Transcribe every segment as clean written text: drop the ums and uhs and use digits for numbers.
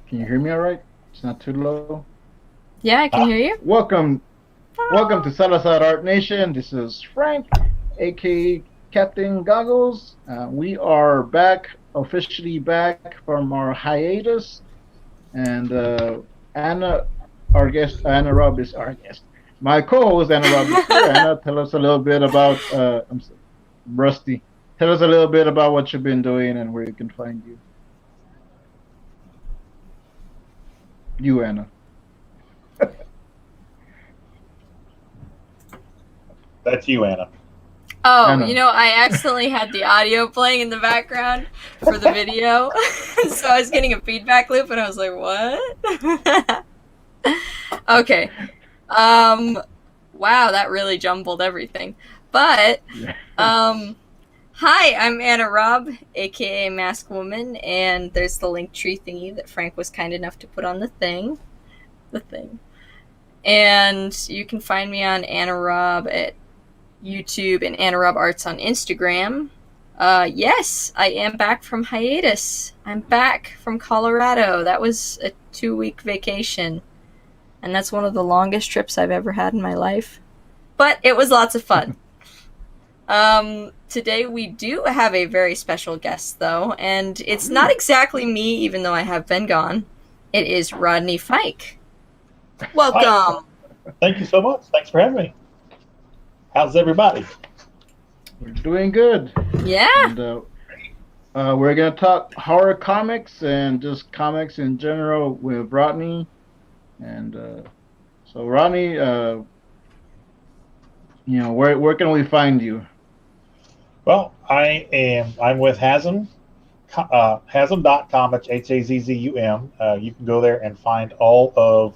Can you hear me all right? It's not too low. Yeah, I can hear you. Welcome to Salazar Art Nation. This is Frank, aka Captain Goggles. We are back, officially back from our hiatus, and Anna, our guest, Anna Raub is our guest. My co-host Anna Raub is here. Anna, tell us a little bit about. Rusty. Tell us a little bit about what you've been doing and where you can find you. You, Anna. That's you, Anna. Oh, Anna. I accidentally had the audio playing in the background for the video. So I was getting a feedback loop and I was like, what? Okay. Um wow, that really jumbled everything. But Yeah. um hi, I'm Anna Robb, aka Mask Woman, and there's the link tree thingy that Frank was kind enough to put on the thing. The thing. And you can find me on Anna Robb at YouTube and Anna Rob Arts on Instagram. Yes, I am back from hiatus. I'm back from Colorado. That was a 2 week vacation, and that's one of the longest trips I've ever had in my life. But it was lots of fun. Today we do have a very special guest, though, and it's not exactly me, even though I have been gone. It is Rodney Fike. Hi. Welcome. Thank you so much. Thanks for having me. How's everybody? We're doing good. Yeah. And we're going to talk horror comics and just comics in general with Rodney. And so, Rodney, where can we find you? Well, I'm with Hazzum, Hazzum.com. It's Hazzum. You can go there and find all of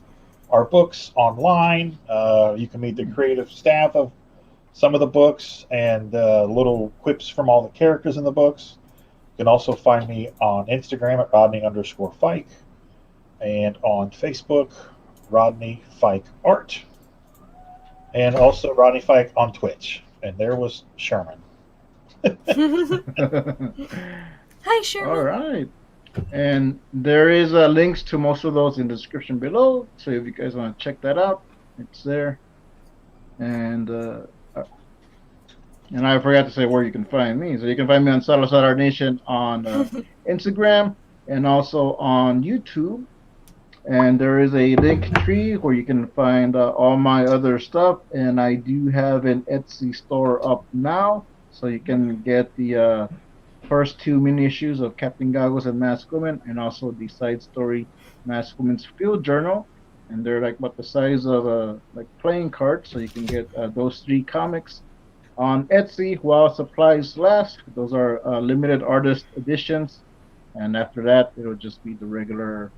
our books online. You can meet the creative staff of some of the books and little quips from all the characters in the books. You can also find me on Instagram at Rodney_Fike and on Facebook, Rodney Fike Art, and also Rodney Fike on Twitch. And there was Sherman. Hi, All Sherman. right. And there is links to most of those in the description below. So if you guys want to check that out, it's there. And and I forgot to say where you can find me. So you can find me on Salazar Nation on Instagram and also on YouTube. And there is a link tree where you can find all my other stuff. And I do have an Etsy store up now, so you can get the first two mini issues of Captain Goggles and Mask Woman, and also the side story Mask Woman's Field Journal. And they're like about the size of like playing cards, so you can get those three comics on Etsy while supplies last. Those are limited artist editions, and after that, it'll just be the regular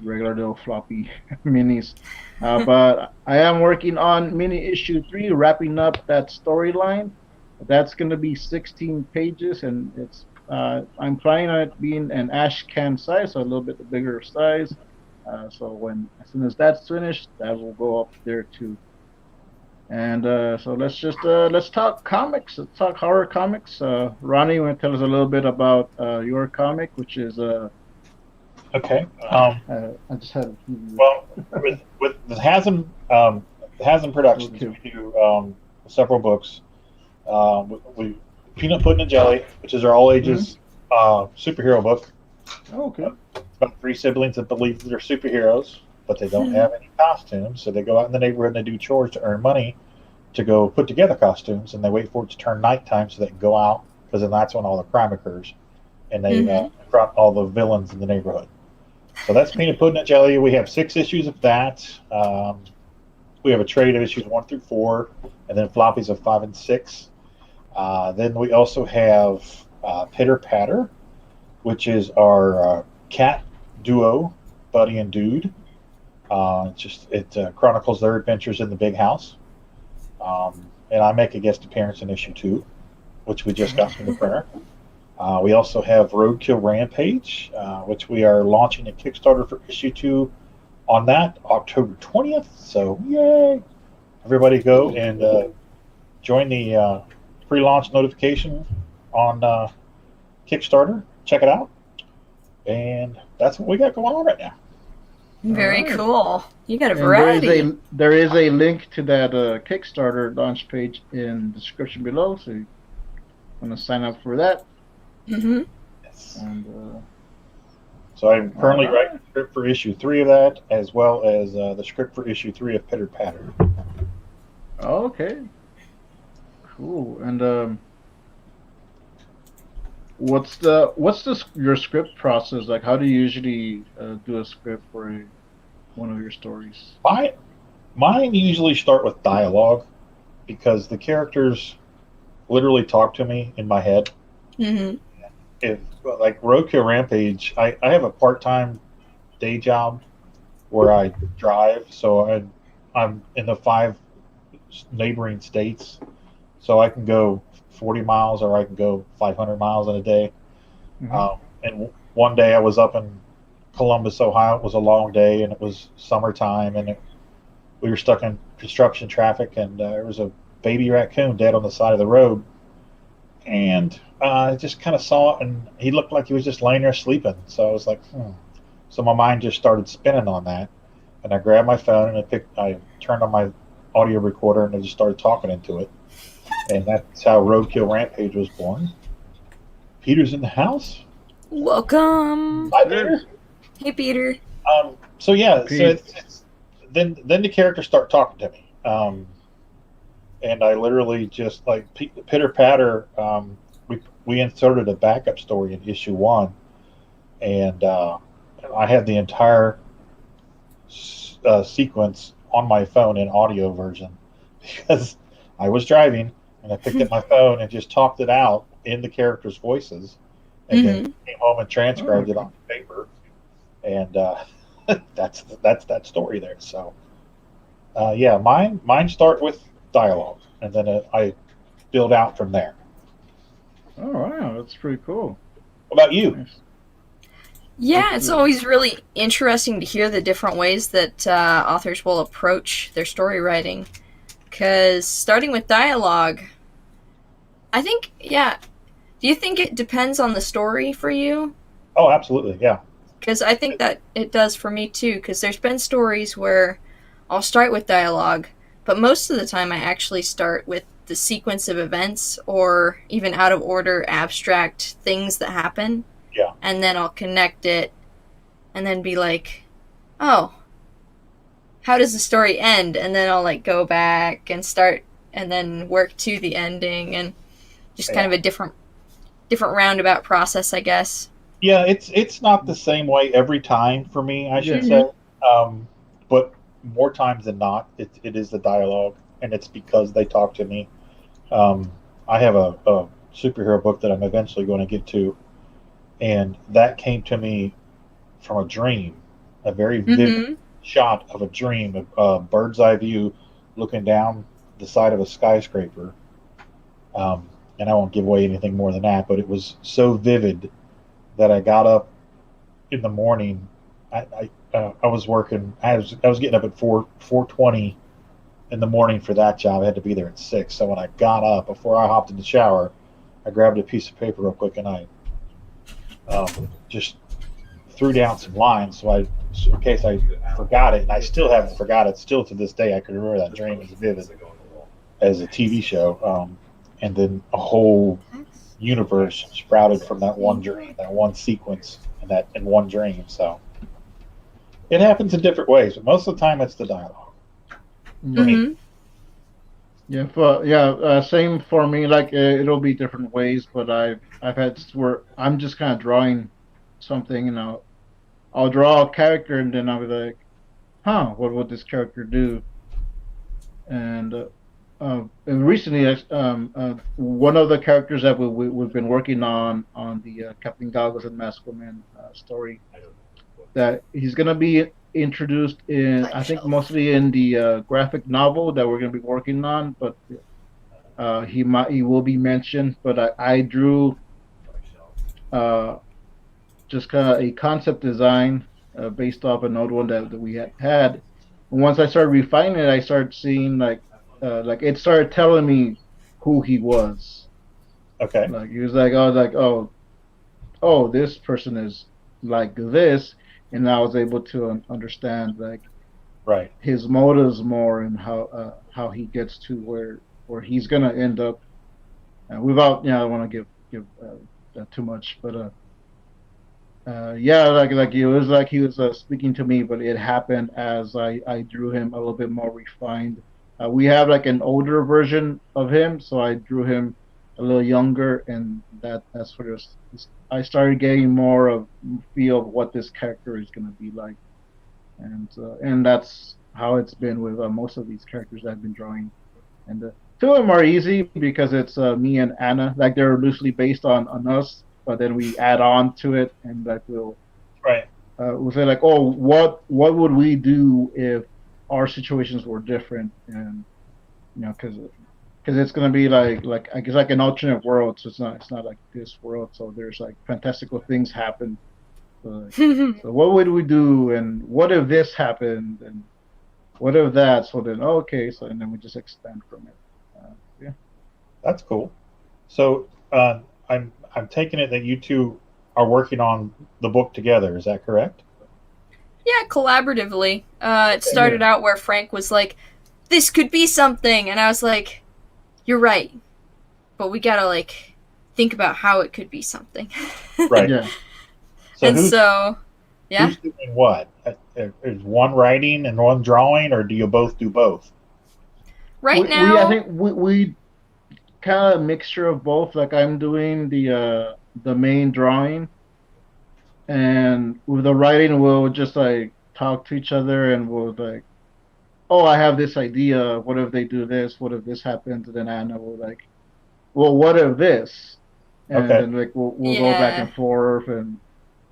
little floppy minis. But I am working on mini issue 3, wrapping up that storyline. That's going to be 16 pages, and it's I'm planning on it being an ash can size, so a little bit bigger size. So as soon as that's finished, that will go up there too. And so let's talk comics. Let's talk horror comics. Ronnie, you want to tell us a little bit about your comic, which is Okay. I just had a few. Well, with the Hazzum Productions, we do several books. We Peanut Pudding and Jelly, which is our all ages superhero book. Oh, okay. About three siblings that believe they're superheroes, but they don't have any costumes, so they go out in the neighborhood and they do chores to earn money to go put together costumes, and they wait for it to turn nighttime so they can go out, because then that's when all the crime occurs, and they confront all the villains in the neighborhood. So that's Peanut Pudding and Jelly. We have 6 issues of that. We have a trade of issues 1 through 4, and then floppies of 5 and 6. Then we also have Pitter Patter, which is our cat duo, Buddy and Dude. It chronicles their adventures in the big house. And I make a guest appearance in issue 2, which we just got from the printer. We also have Roadkill Rampage, which we are launching a Kickstarter for issue 2 on that October 20th. So, yay! Everybody go and join the pre-launch notification on Kickstarter. Check it out. And that's what we got going on right now. Very Alright. cool. You got a And variety. there is a link to that Kickstarter launch page in the description below, so you want to sign up for that. Mm-hmm. Yes. And So I'm currently alright. writing the script for issue 3 of that, as well as the script for issue 3 of Pitter Patter. Okay. Cool. And what's your script process like? How do you usually do a script for one of your stories? Mine usually start with dialogue because the characters literally talk to me in my head. Mm-hmm. If like Roadkill Rampage, I have a part-time day job where I drive, so I'm in the 5 neighboring states, so I can go 40 miles or I can go 500 miles in a day. Mm-hmm. And one day I was up in Columbus, Ohio. It was a long day, and it was summertime, and we were stuck in construction traffic, and there was a baby raccoon dead on the side of the road. And I just kind of saw it, and he looked like he was just laying there sleeping. So I was like, So my mind just started spinning on that, and I grabbed my phone and I turned on my audio recorder and I just started talking into it, and that's how Roadkill Rampage was born. Peter's in the house. Welcome. Hi, Peter. Hey, Peter. So yeah, Pete. so it's then the characters start talking to me, and I literally just like Pitter Patter. We inserted a backup story in issue 1, and I had the entire sequence on my phone in audio version because I was driving and I picked up my phone and just talked it out in the characters' voices, and then came home and transcribed it on paper, and that's that story there. So yeah, mine start with dialogue, and then I build out from there. Oh wow, that's pretty cool. What about you? Nice. Yeah, it's always really interesting to hear the different ways that authors will approach their story writing. Because starting with dialogue, I think, yeah. Do you think it depends on the story for you? Oh, absolutely, yeah. Because I think that it does for me too. Because there's been stories where I'll start with dialogue, but most of the time I actually start with the sequence of events or even out of order abstract things that happen. Yeah. And then I'll connect it and then be like, oh, how does the story end? And then I'll like go back and start and then work to the ending, and just kind of a different roundabout process, I guess. Yeah, it's not the same way every time for me, I should Yeah. say. But more times than not, it is the dialogue, and it's because they talk to me. I have a superhero book that I'm eventually going to get to, and that came to me from a dream, a very vivid shot of a dream, a bird's eye view looking down the side of a skyscraper. And I won't give away anything more than that, but it was so vivid that I got up in the morning. I was working. I was getting up at 4:20 in the morning for that job. I had to be there at 6. So when I got up, before I hopped in the shower, I grabbed a piece of paper real quick and I just threw down some lines. So in case I forgot it, and I still haven't forgot it. Still to this day, I can remember that dream as vivid as a TV show. And then a whole universe sprouted from that one dream, that one sequence, and one dream. So it happens in different ways, but most of the time it's the dialogue. Mm-hmm. Yeah, same for me. Like it'll be different ways, but I've had where I'm just kind of drawing something, and I'll draw a character, and then I'll be like, huh, what would this character do? And recently, one of the characters that we've been working on the Captain Goggles and MASKUP story, that he's gonna be introduced in, I think mostly in the graphic novel that we're gonna be working on, but he will be mentioned. But I drew just kind of a concept design based off an old one that we had. And once I started refining it, I started seeing like it started telling me who he was. Okay. Like he was like, oh, this person is like this, and I was able to understand like Right. his motives more and how he gets to where he's gonna end up. Without, I don't want to give that too much, but yeah, like it was like he was speaking to me, but it happened as I drew him a little bit more refined. We have like an older version of him, so I drew him a little younger, and that's what it was. I started getting more of feel of what this character is gonna be like, and that's how it's been with most of these characters I've been drawing. And two of them are easy because it's me and Anna, like they're loosely based on us, but then we add on to it, and like Right. we'll say like, oh, what would we do if our situations were different, and because it's gonna be like I guess like an alternate world, so it's not like this world, so there's like fantastical things happen. So what would we do, and what if this happened, and what if that? So then, okay, so and then we just expand from it. Yeah. That's cool. So I'm taking it that you two are working on the book together. Is that correct? Yeah, collaboratively. It started out where Frank was like, "This could be something," and I was like, "You're right, but we gotta like think about how it could be something." Right. Yeah. So And so, yeah. who's doing what? Is one writing and one drawing, or do you both do both? Right I now, think we kind of mixture of both. Like I'm doing the main drawing, and with the writing, we'll just like talk to each other, and we'll like, oh, I have this idea. What if they do this? What if this happens? And then Anna will like, well, what if this? And Okay, then like we'll go back yeah, and forth, and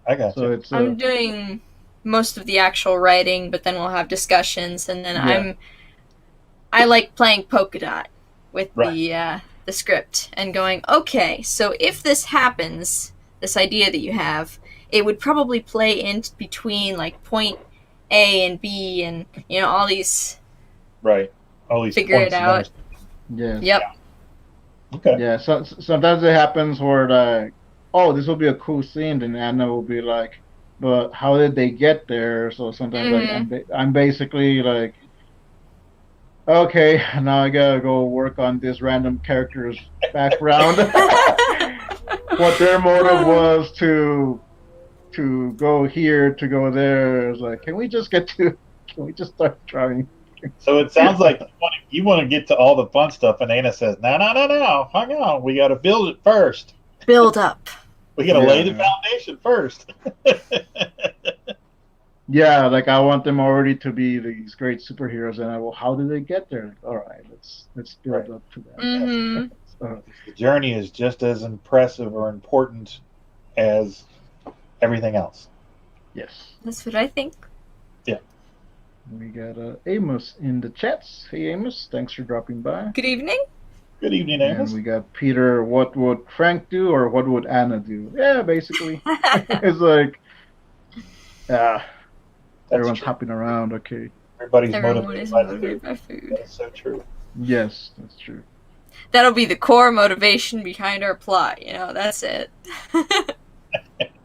I got so you. it's I'm doing most of the actual writing, but then we'll have discussions, and then yeah. I like playing polka dot with Right. the script and going, okay, so if this happens, this idea that you have, it would probably play in between like point A and B, and all these, Right. All these figure it points of out. Yes. Yep. Okay. Yeah. So sometimes it happens where like, oh, this will be a cool scene, and Anna will be like, but how did they get there? So sometimes like Hmm. I'm basically like, okay, now I gotta go work on this random character's background. What their motive was to go here, to go there. It's like, can we just start drawing? So it sounds like you want to get to all the fun stuff, and Anna says, "No, no, no, no. Hang on. We got to build it first. Build up. We got to lay the Yeah. foundation first." Yeah, like I want them already to be these great superheroes, and well, how do they get there? Like, all right, let's build Right. up to that. Hmm. So, The journey is just as impressive or important as everything else. yes, That's what I think. Yeah. we got Amos in the chats. Hey Amos, thanks for dropping by. Good evening. Good evening, And Amos. we got Peter. What would Frank do, or what would Anna do? Yeah, basically, it's like, ah, That's everyone's true. hopping around. Okay, Everybody's Everyone motivated is by the food. motivated by food. That is so true. yes, that's true. That'll be the core motivation behind our plot. That's it.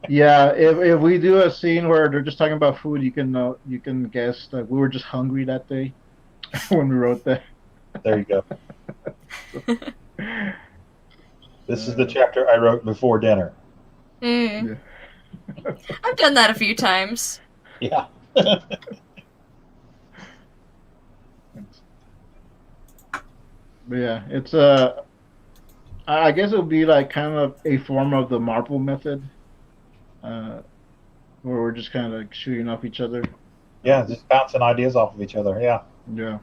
Yeah, if we do a scene where they're just talking about food, you can guess that we were just hungry that day when we wrote that. There you go. This is the chapter I wrote before dinner. Mm. Yeah. I've done that a few times. Yeah. But yeah, it's I guess it would be like kind of a form of the Marple method, uh, where we're just kind of like shooting off each other. Yeah, just bouncing ideas off of each other. Yeah. Yeah.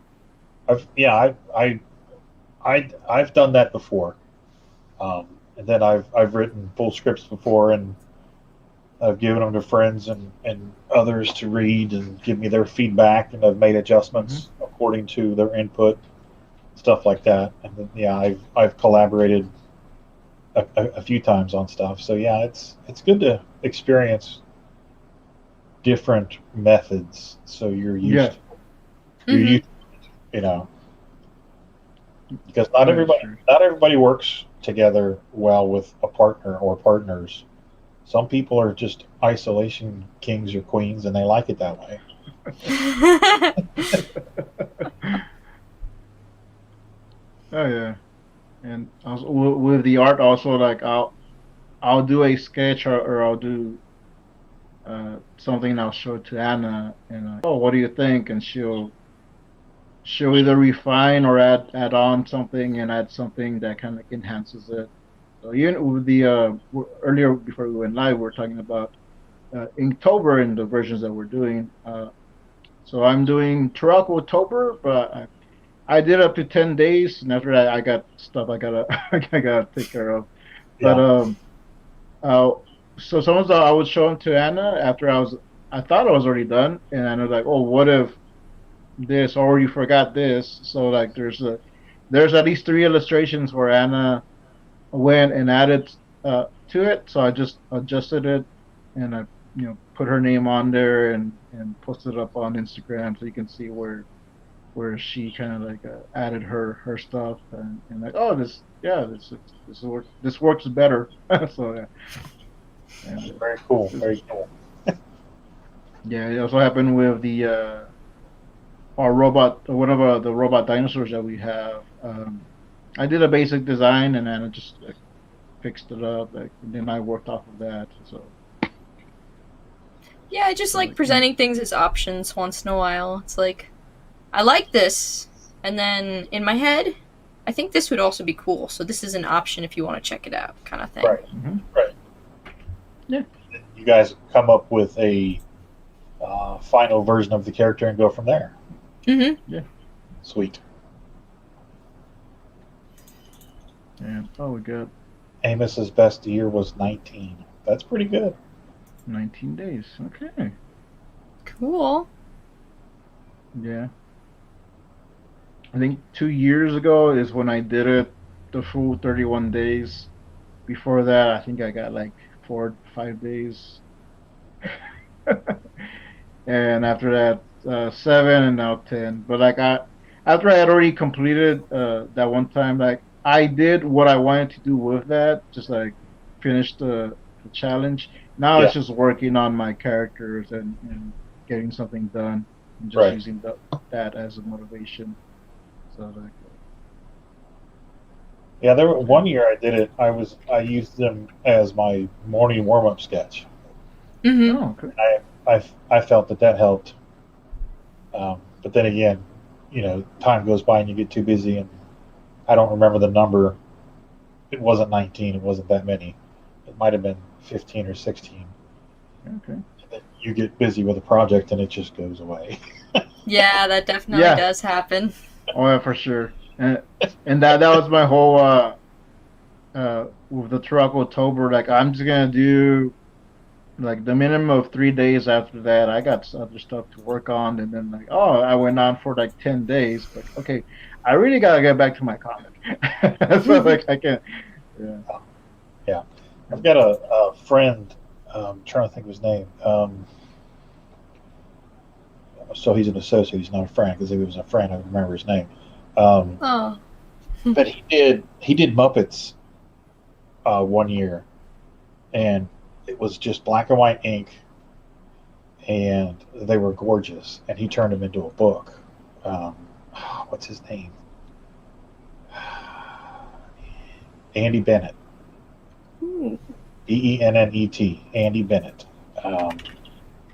I've done that before. And then I've written full scripts before, and I've given them to friends and others to read and give me their feedback, and I've made adjustments according to their input, stuff like that. And then, yeah, I've collaborated a few times on stuff. So yeah, it's good to experience different methods, so you're used Yeah. to, you're Mhm. used to it, because not That is everybody true. not everybody works together well with a partner or partners. Some people are just isolation kings or queens, and they like it that way. Oh yeah, and also with the art also like I'll do a sketch or I'll do something and I'll show it to Anna and oh what do you think and she'll either refine or add on something and add something that kind of enhances it. So with the earlier before we went live we were talking about Inktober and the versions that we're doing. So I'm doing TuracoCreativeCast, but I did up to 10 days, and after that I got stuff I gotta I gotta take care of. But Yeah, uh, so sometimes I would show them to Anna after I thought I was already done, and Anna's like, oh, what if this or you forgot this? So like there's at least three illustrations where Anna went and added to it. So I just adjusted it and I put her name on there and posted it up on Instagram so you can see where she kind of like added her stuff and like oh this works better. So yeah. And, very cool, very cool. yeah, it also happened with the our robot, one of the robot dinosaurs that we have. I did a basic design and then I just fixed it up, like, and then I worked off of that. So Yeah, I just like presenting things as options once in a while. It's like, I like this, and then in my head, I think this would also be cool. So this is an option if you want to check it out, kind of thing. Right, right. Yeah. You guys come up with a final version of the character and go from there. Mm-hmm. Yeah. Sweet. Yeah. Oh, we got Amos's best year was 19. That's pretty good. 19 days. Okay. Cool. Yeah. I think 2 years ago is when I did it the full 31 days. Before that, I think I got like 4 5 days. And after that, 7 and now 10. But like after I had already completed that one time, like I did what I wanted to do with that, just like finish the challenge. Now Yeah. it's just working on my characters and getting something done and just Right. using that as a motivation. So like, Yeah, there was one year I did it. I used them as my morning warm up sketch. Mm-hmm. oh, okay. I felt that helped. But then again, time goes by and you get too busy, and I don't remember the number. It wasn't 19. It wasn't that many. It might have been 15 or 16. Okay. And then you get busy with a project and it just goes away. Yeah, that definitely Yeah. does happen. Oh yeah, for sure. And that was my whole with the TuracoCreativeCast. Like I'm just gonna do like the minimum of 3 days. After that, I got other stuff to work on, and then like oh, I went on for like 10 days. But okay, I really gotta get back to my comic. So like I can't. Yeah. Yeah. I've got a friend. Trying to think of his name. So he's an associate. He's not a friend, because if he was a friend, I would remember his name. Oh. But he did Muppets one year, and it was just black and white ink, and they were gorgeous. And he turned them into a book. What's his name? Andy Bennett. Ooh. Bennet. Andy Bennett.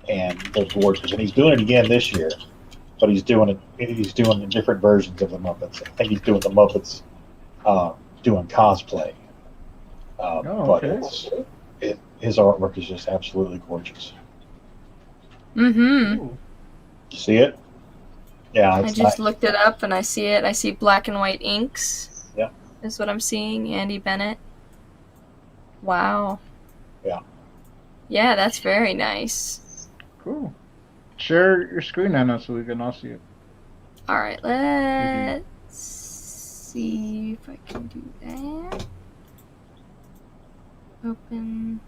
And they're gorgeous. And he's doing it again this year, but he's doing the different versions of the Muppets. I think he's doing the Muppets doing cosplay. But okay. his artwork is just absolutely gorgeous. Mm-hmm. Ooh. You see it? Yeah, I it's just nice. looked it up and I see it. I see black and white inks. Yeah. Is what I'm seeing. Andy Bennett. Wow. Yeah. Yeah, that's very nice. Cool. Share your screen, Anna, so we can all see it. Alright, let's see if I can do that. Open.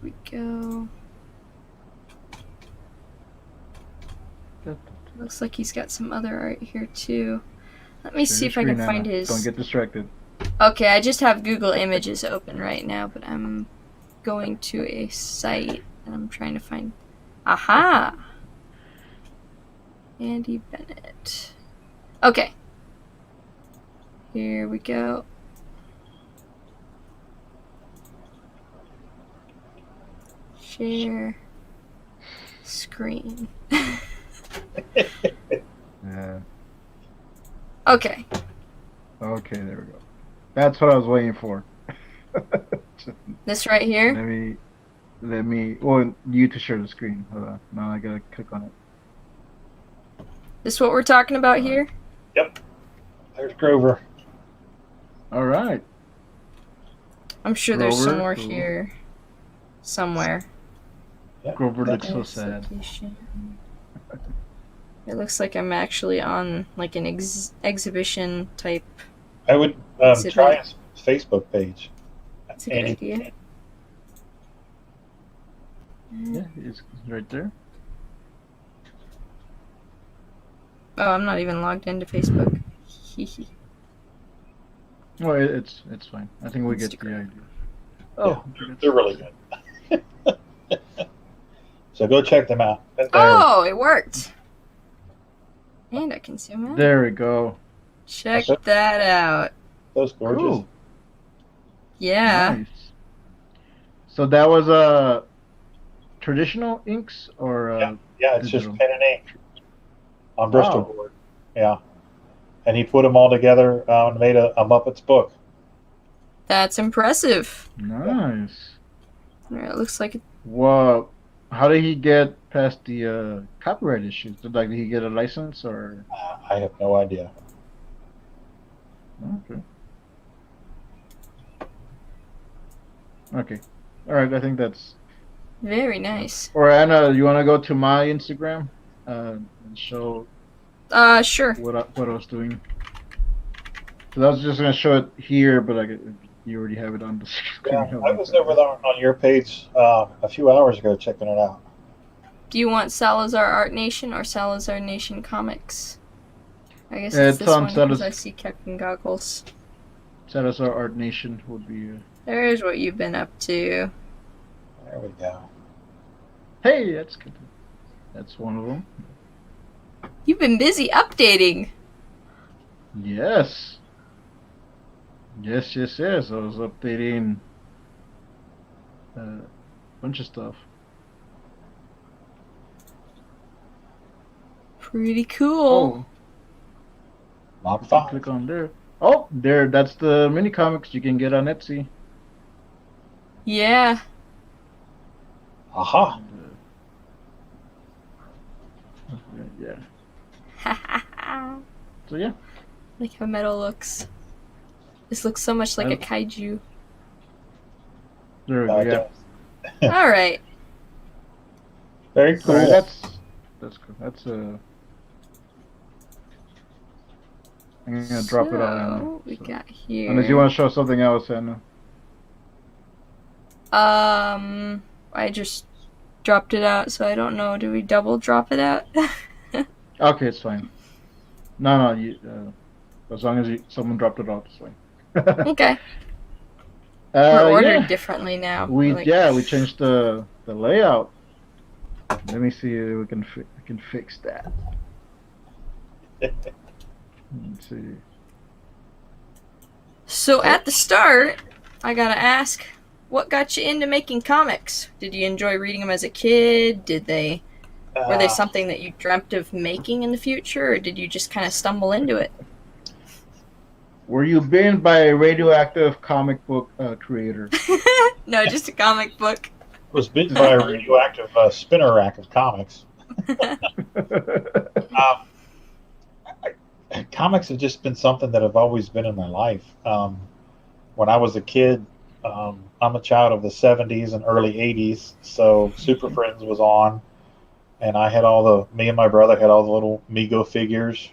Here we go. Looks like he's got some other art here too. Let me see if I can find his. Don't get distracted. Okay, I just have Google Images open right now, but I'm going to a site and I'm trying to find. Aha! Andy Bennett. Okay. Here we go. Share screen. Yeah. Okay. Okay, there we go. That's what I was waiting for. This right here? Let me, well, you to share the screen. Hold on. Now I gotta click on it. This what we're talking about here? Yep. There's Grover. All right. I'm sure there's some Grover, more cool. here. Somewhere. Yep. Grover looks so There's sad. location. It looks like I'm actually on like an exhibition type. I would Exhibit. try his Facebook page. That's a good idea. Yeah, it's right there. Oh, I'm not even logged into Facebook. Well, it's fine. I think we get the Instagram. idea. Oh, Yeah, they're really good. So go check them out. Oh, it worked. And I can zoom out. there we go. Check that out. Those gorgeous. Cool. Yeah. Nice. So that was traditional inks or Yeah, it's digital? just pen and ink on Bristol Wow. board. Yeah. And he put them all together and made a Muppets book. That's impressive. Nice. It looks like it. Well, how did he get past the copyright issues? Did he get a license or? I have no idea. Okay. Okay. All right. I think that's. Very nice. Or Anna, you want to go to my Instagram and show Sure. what I was doing? So I was just gonna show it here, but you already have it on the screen. Yeah, I was over there on your page a few hours ago checking it out. Do you want Salazar Art Nation or Salazar Nation Comics? I guess Yeah, it's it's this Um, on one because Salaz- I see Captain Goggles. Salazar Art Nation would be. There's what you've been up to. There we go. Hey, that's good. That's one of them. You've been busy updating. Yes. Yes. I was updating a bunch of stuff. Pretty cool. Mach Oh, 5. click on there. Oh, there. That's the mini comics you can get on Etsy. Yeah. Aha. Yeah. So yeah. Like how metal looks. This looks so much like a kaiju. There we go. Yeah. Alright. Very cool. All right, that's cool. That's I'm gonna drop it out. Anna, What we so. got here? Unless you want to show something else, Anna. I just dropped it out, so I don't know. Do we double drop it out? Okay, it's fine. No, you. As long as someone dropped it off, it's fine. Okay. We're ordered yeah. differently now. We Like- we changed the layout. Let me see if we can fix that. Let's see. So at the start, I gotta ask, what got you into making comics? Did you enjoy reading them as a kid? Were they something that you dreamt of making in the future, or did you just kind of stumble into it? Were you bitten by a radioactive comic book creator? No, just a comic book. Was bitten by a radioactive spinner rack of comics. Comics have just been something that have always been in my life. When I was a kid, I'm a child of the 70s and early 80s, so Super Friends was on, and me and my brother had all the little Mego figures.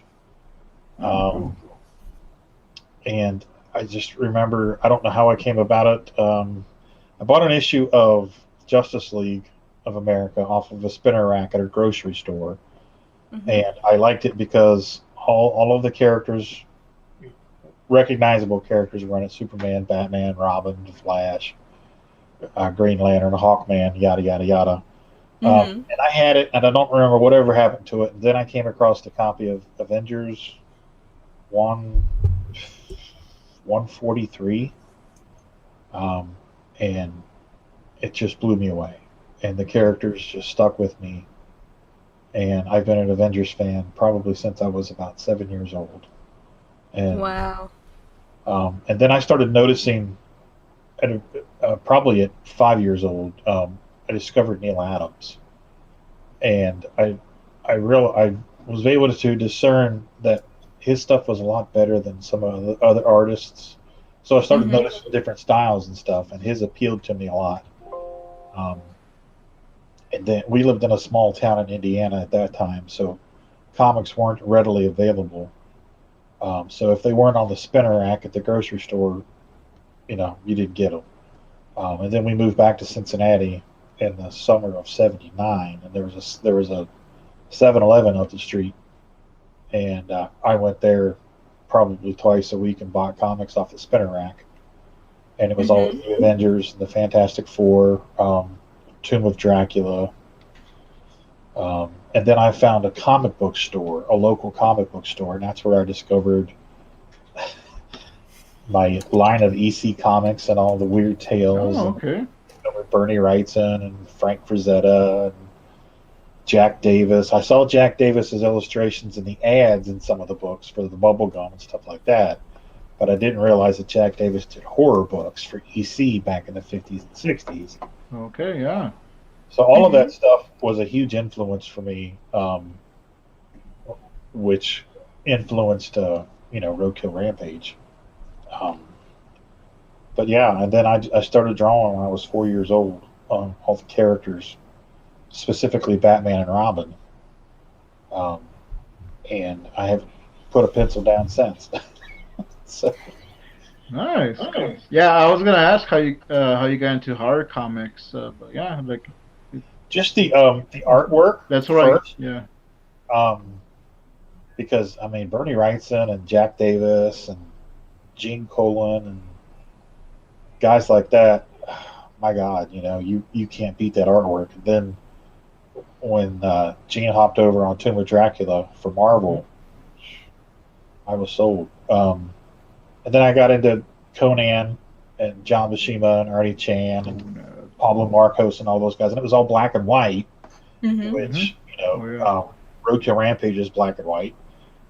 And I just remember, I don't know how I came about it. I bought an issue of Justice League of America off of a spinner rack at a grocery store. Mhm. And I liked it because all of the characters recognizable characters running: Superman, Batman, Robin, the Flash, Green Lantern, Hawkman, yada yada yada. Mm-hmm. And I had it, and I don't remember whatever happened to it. And then I came across the copy of Avengers 143, and it just blew me away. And the characters just stuck with me. And I've been an Avengers fan probably since I was about 7 years old. And Wow. and then I started noticing, probably at 5 years old, I discovered Neil Adams, and I was able to discern that his stuff was a lot better than some of the other artists. So I started noticing different styles and stuff, and his appealed to me a lot. And then we lived in a small town in Indiana at that time, so comics weren't readily available. So if they weren't on the spinner rack at the grocery store, you didn't get them. And then we moved back to Cincinnati in the summer of '79, and there was a 7-Eleven up the street, and I went there probably twice a week and bought comics off the spinner rack, and it was all the Avengers, the Fantastic Four, Tomb of Dracula, and then I found a comic book store, a local comic book store, and that's where I discovered my line of EC comics and all the weird tales. Oh, okay. With Bernie Wrightson and Frank Frazetta and Jack Davis. I saw Jack Davis's illustrations in the ads in some of the books for the bubblegum and stuff like that, but I didn't realize that Jack Davis did horror books for EC back in the 50s and 60s. Okay, yeah. So all of that stuff was a huge influence for me, which influenced, Roadkill Rampage. But yeah, and then I started drawing when I was 4 years old on all the characters, specifically Batman and Robin. And I have put a pencil down since. So. Nice. Yeah, I was gonna ask how you got into horror comics, but yeah, like just the artwork. That's right. First. Yeah. Because Bernie Wrightson and Jack Davis and Gene Colan and guys like that, my God, you can't beat that artwork. And then when Gene hopped over on Tomb of Dracula for Marvel, I was sold. And then I got into Conan and John Buscema and Ernie Chan and Pablo Marcos and all those guys, and it was all black and white, which Roadkill Rampage is black and white.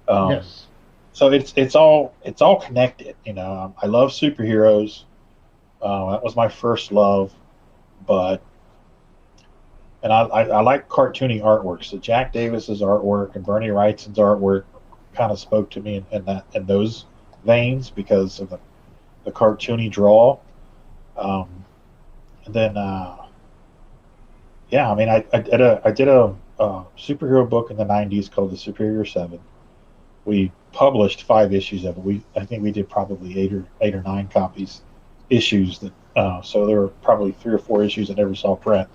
Yes. So it's all connected. I love superheroes. That was my first love, and I like cartoony artwork. So Jack Davis's artwork and Bernie Wrightson's artwork kind of spoke to me in those veins because of the cartoony draw. And then I did a superhero book in the '90s called The Superior Seven. We published 5 issues of it. I think we did probably 8 or 9 issues that so there were probably 3 or 4 issues that never saw print.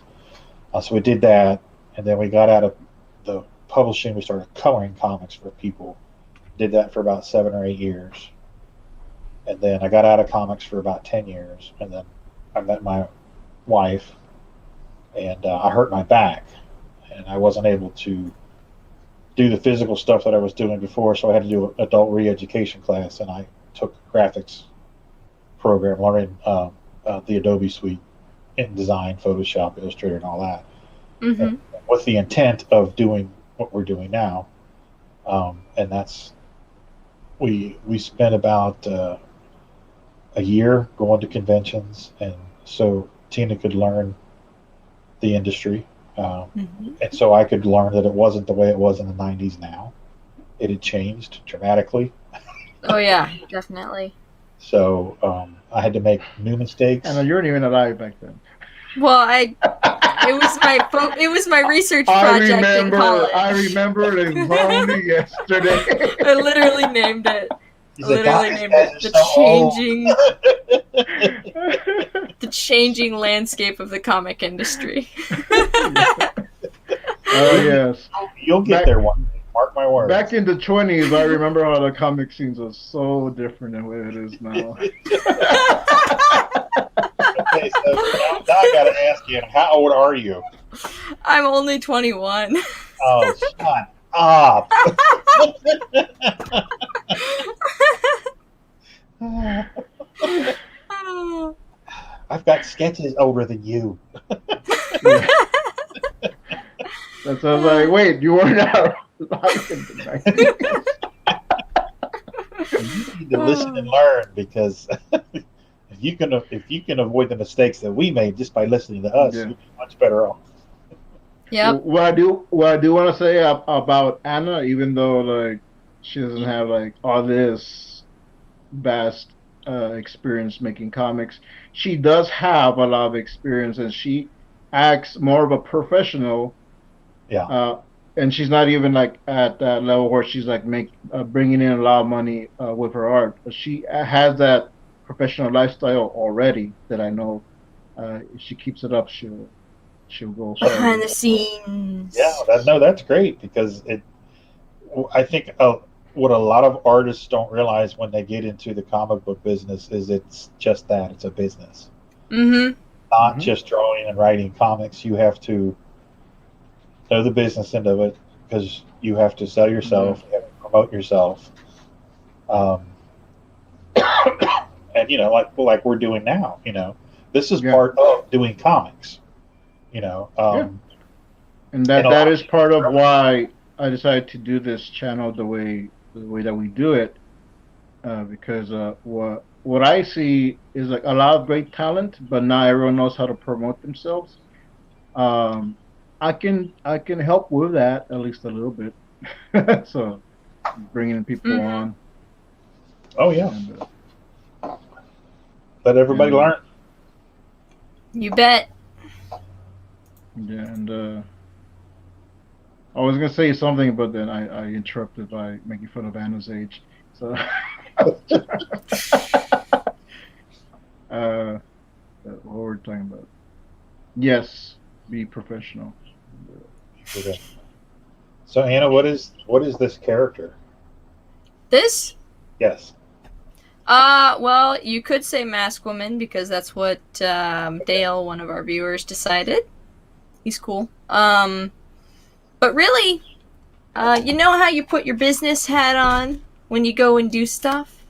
So we did that, and then we got out of the publishing. We started coloring comics for people. Did that for about 7 or 8 years, and then I got out of comics for about 10 years, and then I met my wife, and I hurt my back, and I wasn't able to do the physical stuff that I was doing before, so I had to do an adult re-education class, and I took a graphics program, learning the Adobe suite, InDesign, Photoshop, Illustrator, and all that, with the intent of doing what we're doing now. And that's we spent about a year going to conventions, and so Tina could learn the industry, and so I could learn that it wasn't the way it was in the '90s. Now it had changed dramatically. Oh yeah, definitely. So I had to make new mistakes. And you weren't even alive back then. Well, it was my research project in college. I remember it as only yesterday. I literally named it. The changing landscape of the comic industry. Oh yes. You'll get there one day. Mark Mark my words. Back in the 20s, I remember how the comic scenes was so different than what it is now. Okay, so now I gotta ask you, how old are you? I'm only 21. Oh, shut up. I've got sketches older than you. Yeah. That's I was like, wait, you weren't out alive in the 90s. You need to listen and learn, because if you can avoid the mistakes that we made just by listening to us, Yeah. you'll be much better off. Yep. What I do want to say about Anna, even though like she doesn't have like all this vast experience making comics, she does have a lot of experience, and she acts more of a professional. Yeah. And she's not even like at that level where she's like bringing in a lot of money with her art. But she has that professional lifestyle already that I know. If she keeps it up, she'll go far. Behind the scenes. Yeah, that's great, because I think what a lot of artists don't realize when they get into the comic book business is it's just that, it's a business. Mm-hmm. Not just drawing and writing comics. You have to know the business end of it, because you have to sell yourself, you have to promote yourself, and like we're doing now. This is part of doing comics. And that is part of why I decided to do this channel the way that we do it, because what I see is like a lot of great talent, but not everyone knows how to promote themselves. I can help with that at least a little bit. So bringing people on. Oh yeah. Let everybody learn. You bet. Yeah, and I was gonna say something, but then I interrupted by making fun of Anna's age. So what were we talking about? Yes, be professional. Okay. So Anna, what is this character? This? Yes. Well, you could say Mask Woman, because that's what Dale, one of our viewers, decided. He's cool. But really, you know how you put your business hat on when you go and do stuff?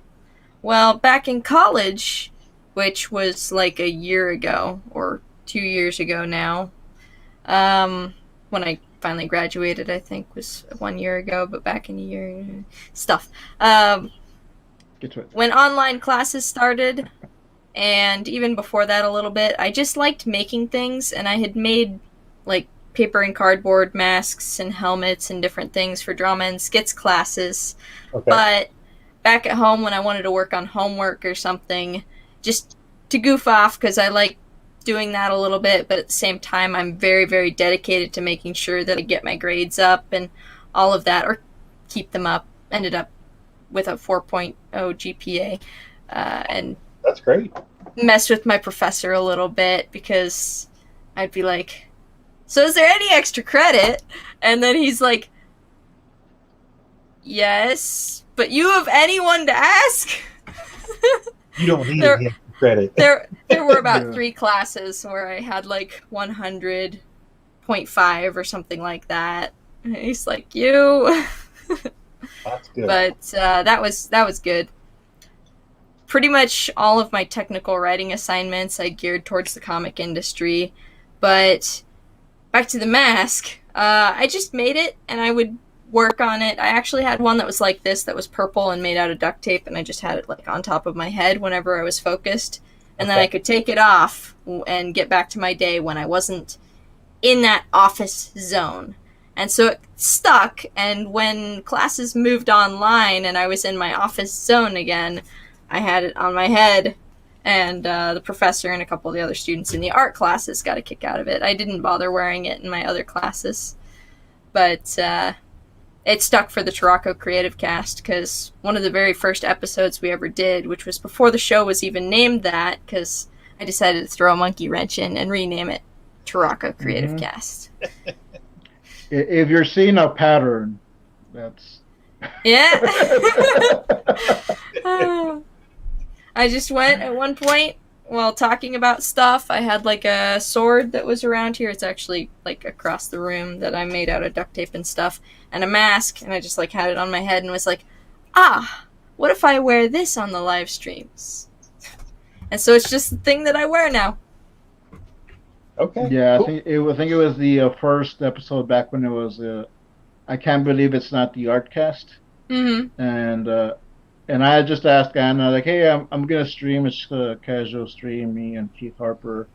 Well, back in college, which was like a year ago, or 2 years ago now, when I finally graduated, I think was 1 year ago, but back in a year, stuff. Get to it. When online classes started, and even before that a little bit, I just liked making things, and I had made like paper and cardboard masks and helmets and different things for drama and skits classes. Okay. But back at home, when I wanted to work on homework or something, just to goof off, because I like doing that a little bit, but at the same time I'm very, very dedicated to making sure that I get my grades up and all of that, or keep them up. Ended up with a 4.0 GPA, and that's great. Messed with my professor a little bit, because I'd be like, so is there any extra credit? And then he's like, yes, but you have anyone to ask? You don't need any extra credit. There were about 3 classes where I had like 100.5 or something like that. And he's like, you. That's good. But that was good. Pretty much all of my technical writing assignments I geared towards the comic industry. But back to the mask, I just made it and I would work on it. I actually had one that was like this, that was purple and made out of duct tape, and I just had it like on top of my head whenever I was focused. And then I could take it off and get back to my day when I wasn't in that office zone. And so it stuck, and when classes moved online and I was in my office zone again, I had it on my head, and the professor and a couple of the other students in the art classes got a kick out of it. I didn't bother wearing it in my other classes, but it stuck for the TuracoCreativeCast, because one of the very first episodes we ever did, which was before the show was even named that, because I decided to throw a monkey wrench in and rename it TuracoCreativeCast. If you're seeing a pattern, That's Yeah. I just went at one point while talking about stuff. I had like a sword that was around here. It's actually like across the room that I made out of duct tape and stuff, and a mask, and I just like had it on my head and was like, what if I wear this on the live streams? And so it's just the thing that I wear now. Okay. yeah. Cool. I think it was the first episode back when it was. I can't believe it's not the Artcast. Mm-hmm. And I just asked Anna like, hey, I'm gonna stream. It's a casual stream. Me and Keith Harper.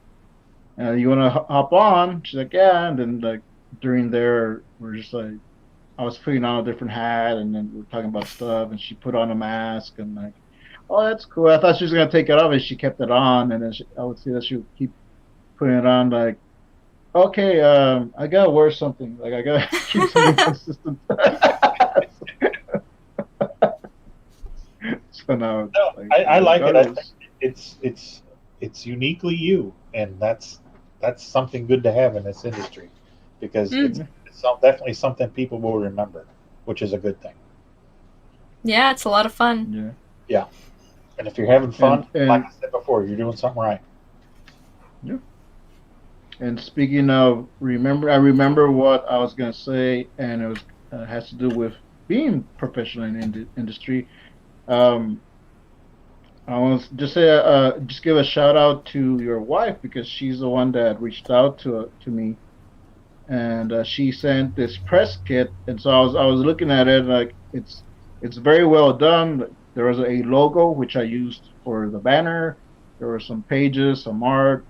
You wanna hop on? She's like, yeah. And then like during there, we're just like, I was putting on a different hat, and then we're talking about stuff, and she put on a mask, and like, oh, that's cool. I thought she was gonna take it off, and she kept it on, and then I would see that she would keep putting it on, like, okay, I gotta wear something, like I gotta keep something consistent. So now it's No, like, I like it. I think goes. it's uniquely you, and that's something good to have in this industry because Mm. it's definitely something people will remember, which is a good thing. Yeah, it's a lot of fun. Yeah. Yeah, and if you're having fun, And like I said before, you're doing something right. yeah. And speaking of I remember what I was gonna say, and it was has to do with being professional in the industry. Um, I want to just say, just give a shout out to your wife because she's the one that reached out to me, and she sent this press kit, and so I was looking at it like it's very well done. There was a logo which I used for the banner. There were some pages, some art,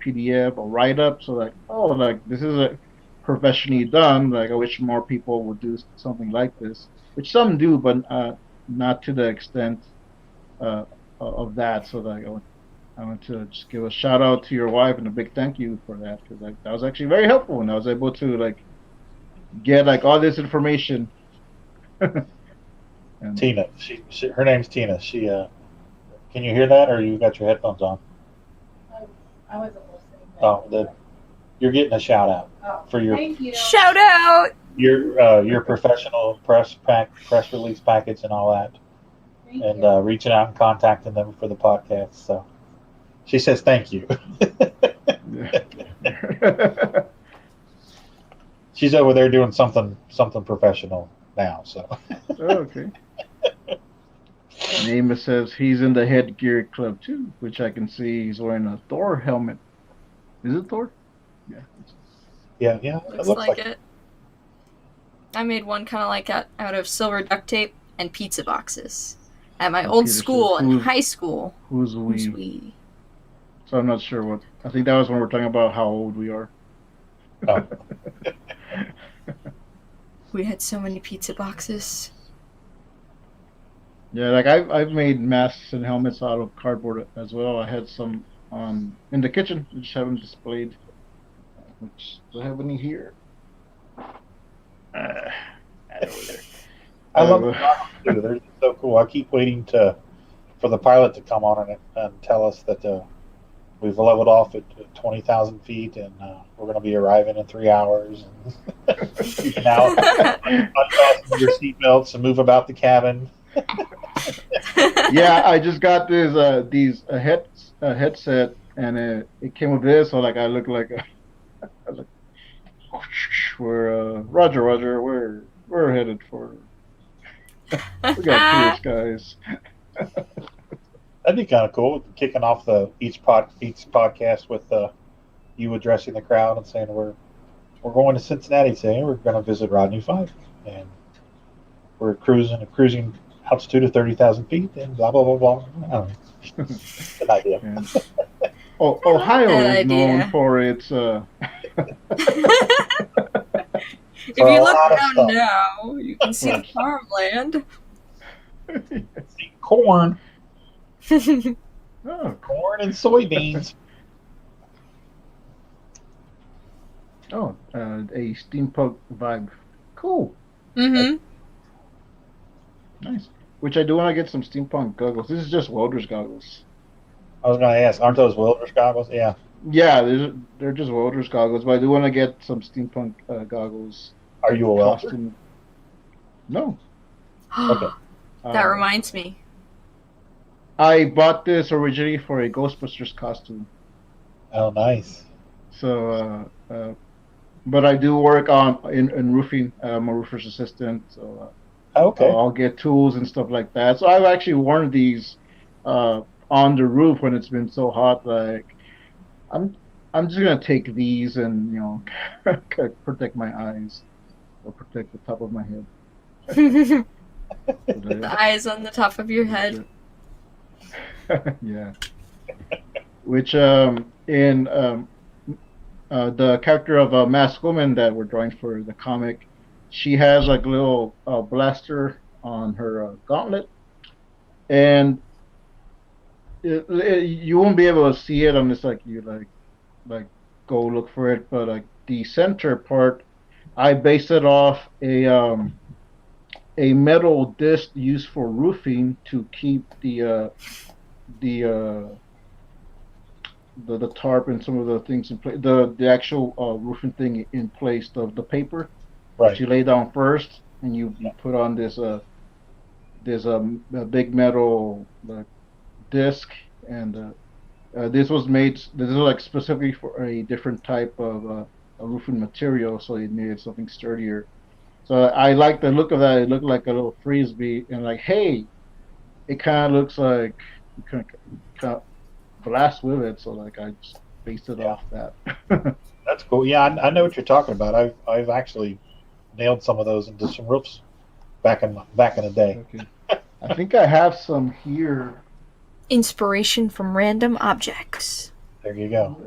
PDF, a write up. So like, oh, like this is a professionally done. Like I wish more people would do something like this, which some do, but not to the extent uh, of that. So like I want to just give a shout out to your wife and a big thank you for that because like that was actually very helpful and I was able to like get like all this information. And, Tina, her name's Tina. Can you hear that, or you got your headphones on? I wasn't listening. Oh, you're getting a shout out for your Thank you. Shout out! your professional press release packets and all that, Thank and you. reaching out and contacting them for the podcast. So she says thank you. yeah. She's over there doing something professional now. So Okay. Name says he's in the headgear club too, which I can see he's wearing a Thor helmet. Is it Thor? Yeah. yeah, Looks like it. I made one kind of like that out of silver duct tape and pizza boxes. At my old Peter school says, in high school. Who's Who's we? we? So I'm not sure what. I think that was when we were talking about how old we are. Oh. We had so many pizza boxes. Yeah, like I've made masks and helmets out of cardboard as well. I had some in the kitchen, which I haven't displayed. Which do I have any here? Over there. I love the goggles too. They're so cool. I keep waiting for the pilot to come on and tell us that we've leveled off at 20,000 feet and we're going to be arriving in 3 hours. You can now unfasten your seatbelts and move about the cabin. Yeah, I just got these headset and it came with this, so like I look like I was like, we're Roger, we're headed for we got clear skies. That'd be kind of cool. Kicking off each podcast with you addressing the crowd and saying we're going to Cincinnati today. We're going to visit Rodney 5, and we're cruising altitude of 30,000 feet, and blah blah blah blah. I don't know. Good idea. Yeah. Ohio is idea. known for its. If you look lot of down stuff. now, you can see the farmland. See corn Oh, and soybeans. a steampunk vibe. Cool, Mm-hmm. nice. Which I do want to get some steampunk goggles. This is just welder's goggles. I was going to ask, aren't those welder's goggles? Yeah. Yeah, they're just welder's goggles, but I do want to get some steampunk goggles. Are you a welder? Costume. No. Okay. That reminds me. I bought this originally for a Ghostbusters costume. Oh, nice. So, but I do work in roofing. I'm a roofer's assistant, so Okay. I'll get tools and stuff like that. So I've actually worn these on the roof when it's been so hot. Like I'm I'm just gonna take these and protect my eyes or protect the top of my head. The eyes on the top of your head. Yeah. Which in the character of a masked woman that we're drawing for the comic, she has like a little blaster on her gauntlet, and you won't be able to see it unless like you like go look for it. But like the center part, I based it off a metal disc used for roofing to keep the the tarp and some of the things in place, the actual roofing thing in place, the paper that Right. you lay down first, and you Yeah. put on this a big metal disc, and this was made. This is like specifically for a different type of a roofing material, so it needed something sturdier. So I like the look of that. It looked like a little frisbee, and like, hey, it kind of looks like you kind of blast with it. So like, I just based it Yeah. off that. That's cool. Yeah, I know what you're talking about. I've actually nailed some of those into some roofs back in the day. Okay, I think I have some here. Inspiration from random objects. There you go.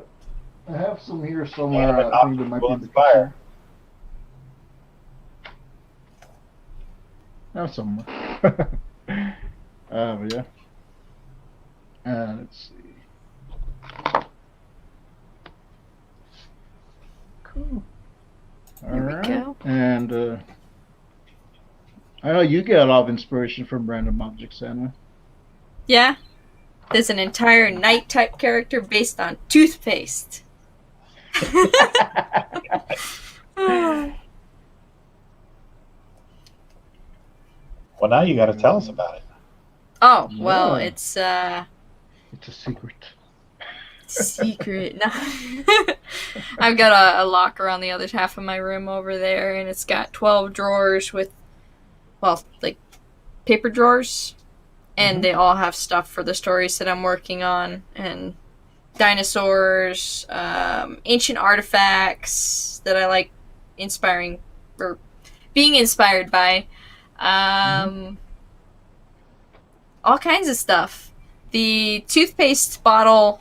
I have some here somewhere. Animate I think they objects might will be in the inspire. kitchen. I have some. But yeah. Let's see. Cool. All There we right. go. And I know you get a lot of inspiration from random objects, Anna. Yeah. There's an entire night type character based on toothpaste. Well, now you got to tell us about it. Oh, well, Yeah. it's It's a secret. secret. No. I've got a locker on the other half of my room over there, and it's got 12 drawers with, well, like paper drawers, and Mhm. they all have stuff for the stories that I'm working on, and dinosaurs, ancient artifacts that I like inspiring or being inspired by, all kinds of stuff. The toothpaste bottle,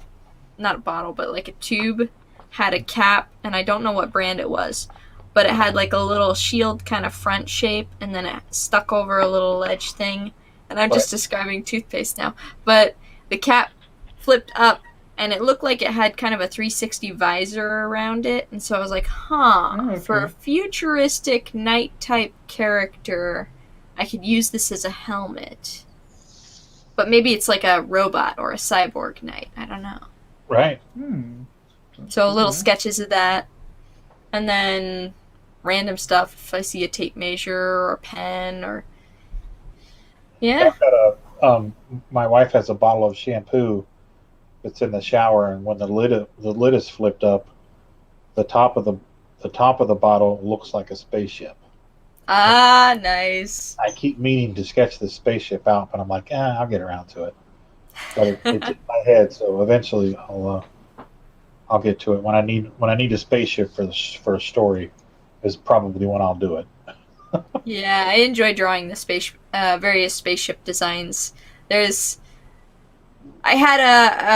not a bottle, but like a tube, had a cap, and I don't know what brand it was, but it had like a little shield kind of front shape, and then it stuck over a little ledge thing. And I'm just Right. describing toothpaste now. But the cap flipped up, and it looked like it had kind of a 360 visor around it. And so I was like, Oh, okay. for a futuristic night type character, I could use this as a helmet. But maybe it's like a robot or a cyborg knight. I don't know. Right. Sounds So cool, little man. sketches of that. And then random stuff. If I see a tape measure or a pen or... Yeah. I've got my wife has a bottle of shampoo that's in the shower, and when the lid is flipped up, the top of the bottle looks like a spaceship. Ah, nice. I keep meaning to sketch the spaceship out, but I'm like, I'll get around to it. But it's in my head, so eventually I'll get to it. When I need a spaceship for a story, is probably when I'll do it. Yeah, I enjoy drawing the various spaceship designs. I had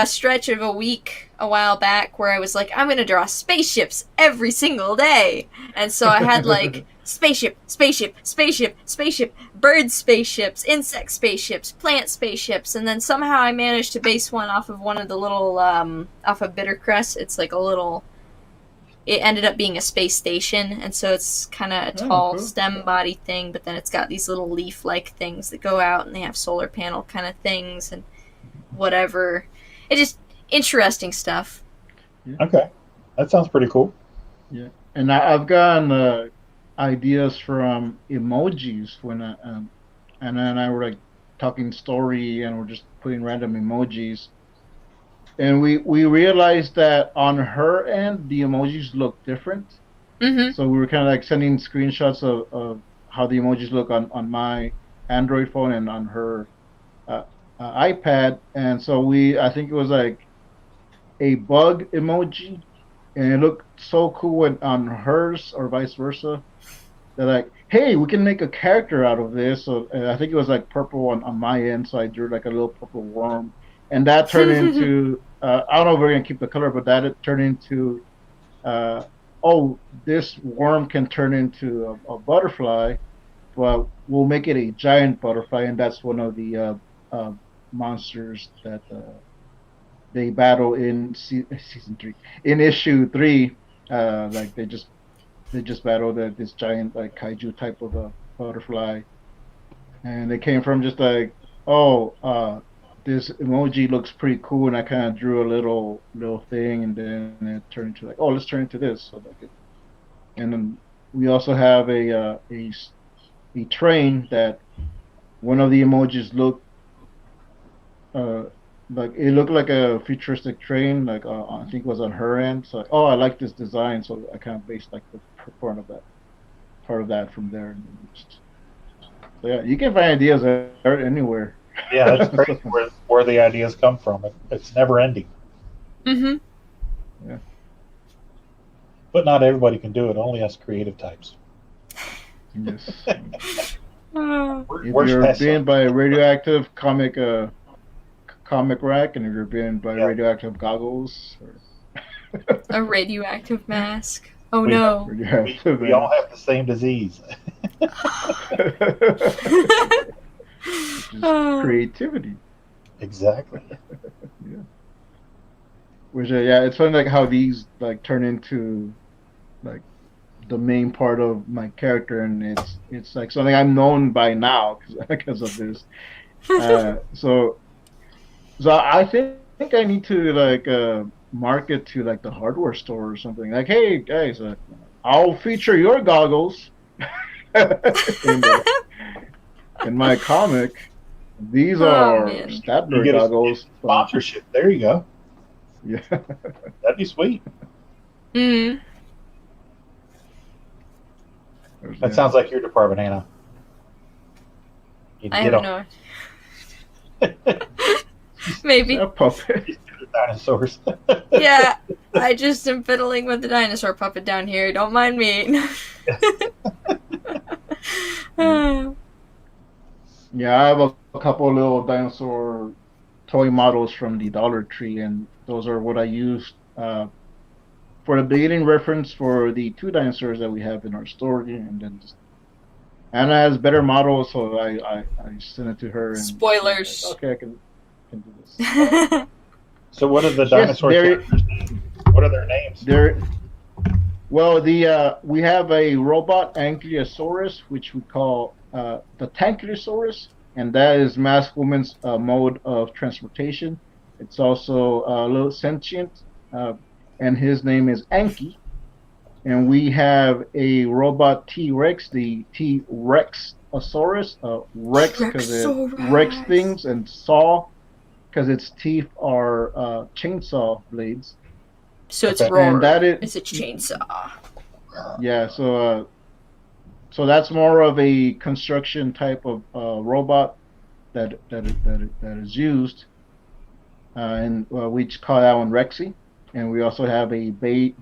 a stretch of a week a while back where I was like, I'm gonna draw spaceships every single day, and so I had like spaceship, bird spaceships, insect spaceships, plant spaceships, and then somehow I managed to base one off of one of the little off of Bittercrest. It's like a little. It ended up being a space station, and so it's kind of a tall cool. stem body thing, but then it's got these little leaf-like things that go out, and they have solar panel kind of things, and whatever. It just interesting stuff. Okay, that sounds pretty cool. Yeah, and I've gotten ideas from emojis and then I were like talking story and we're just putting random emojis. And we realized that on her end the emojis look different. Mm-hmm. So we were kind of like sending screenshots of how the emojis look on my Android phone and on her uh, iPad. And so I think it was like a bug emoji, and it looked so cool on hers or vice versa. They're like, hey, we can make a character out of this. So I think it was like purple on my end, so I drew like a little purple worm, and that turned into I don't know if we're gonna keep the color, but that it turned into uh, oh, this worm can turn into a butterfly, but we'll make it a giant butterfly, and that's one of the monsters that they battle in season three, in issue three. Like they just battled this giant like kaiju type of a butterfly, and they came from just like, oh, this emoji looks pretty cool, and I kind of drew a little thing, and then it turned into like, oh, let's turn into this. So like, and then we also have a train that one of the emojis look uh like it looked like a futuristic train, like I think it was on her end. So oh, I like this design, so I kind of based like the part of that from there. And just, so yeah, you can find ideas anywhere. Yeah, that's crazy where the ideas come from. It's never ending. Mm-hmm. Yeah. But not everybody can do it. Only us creative types. Yes. If We're you're special. banned by radioactive comic rack, and if you're banned by Yeah. radioactive goggles, or A radioactive mask. Oh We- no. radioactive We all have the same disease. Which is creativity. Exactly. Yeah. Which yeah, it's funny like how these like turn into like the main part of my character, and it's like something I'm known by now because of this. So I think I need to like market to like the hardware store or something. Like, hey guys, I'll feature your goggles in in my comic. These Oh, are man. You Statler get a goggles. sponsorship. There you go. Yeah. That'd be sweet. Mm. That sounds like your department, Anna. You'd I get have on no. Maybe. A puppet. the dinosaurs. Yeah. I just am fiddling with the dinosaur puppet down here. Don't mind me. Yeah, I have a couple little dinosaur toy models from the Dollar Tree, and those are what I used for the beginning reference for the two dinosaurs that we have in our store. And then just, Anna has better models, so I sent it to her. And Spoilers. she's like, okay, I can do this. So what are the Yes, dinosaur they're- characters' names? What are their names? There, well, we have a robot Ankylosaurus, which we call the Tankylosaurus, and that is Masked Woman's mode of transportation. It's also a little sentient, and his name is Anky. And we have a robot T-Rex, the T-Rexosaurus, Rex because it wrecks Rexosaurus. things, and Saw because its teeth are chainsaw blades. So it's Okay. roar. And that It's a chainsaw. Yeah, so that's more of a construction type of robot that is used, and we call that one Rexy. And we also have a baby.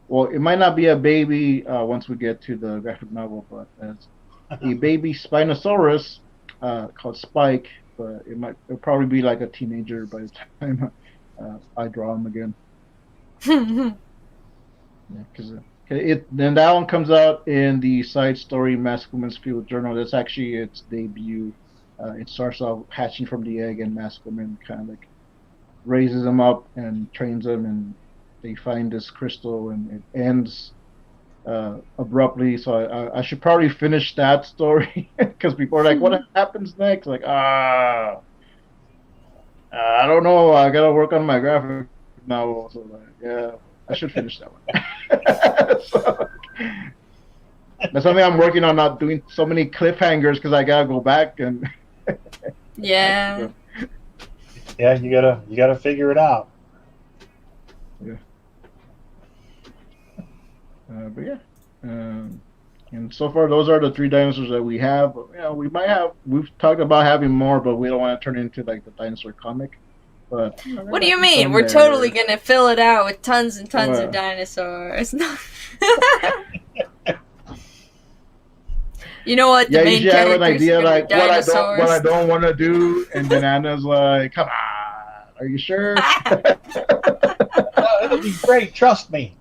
Well, it might not be a baby once we get to the graphic novel, but it's a baby Spinosaurus called Spike. But it'll probably be like a teenager by the time I draw him again. Yeah, because then that one comes out in the side story Masked Woman's Field Journal. That's actually its debut. It starts off hatching from the egg, and Masked Woman kind of like raises them up and trains them, and they find this crystal, and it ends abruptly. So I should probably finish that story because people are like, "What happens next?" Like, I don't know. I gotta work on my graphic novel. So like, yeah. I should finish that one. So, that's something I'm working on, not doing so many cliffhangers because I gotta go back and. Yeah. Yeah, you gotta figure it out. Yeah. But yeah. And so far, those are the 3 dinosaurs that we have. You know, we've talked about having more, but we don't want to turn it into like the dinosaur comic. But What do you mean? We're totally gonna fill it out with tons and tons of dinosaurs. You know what? The Yeah, main you should have an characters idea are gonna like be what dinosaurs. I don't want to do, and then Anna's like, "Come on, are you sure?" Oh, it'll be great. Trust me.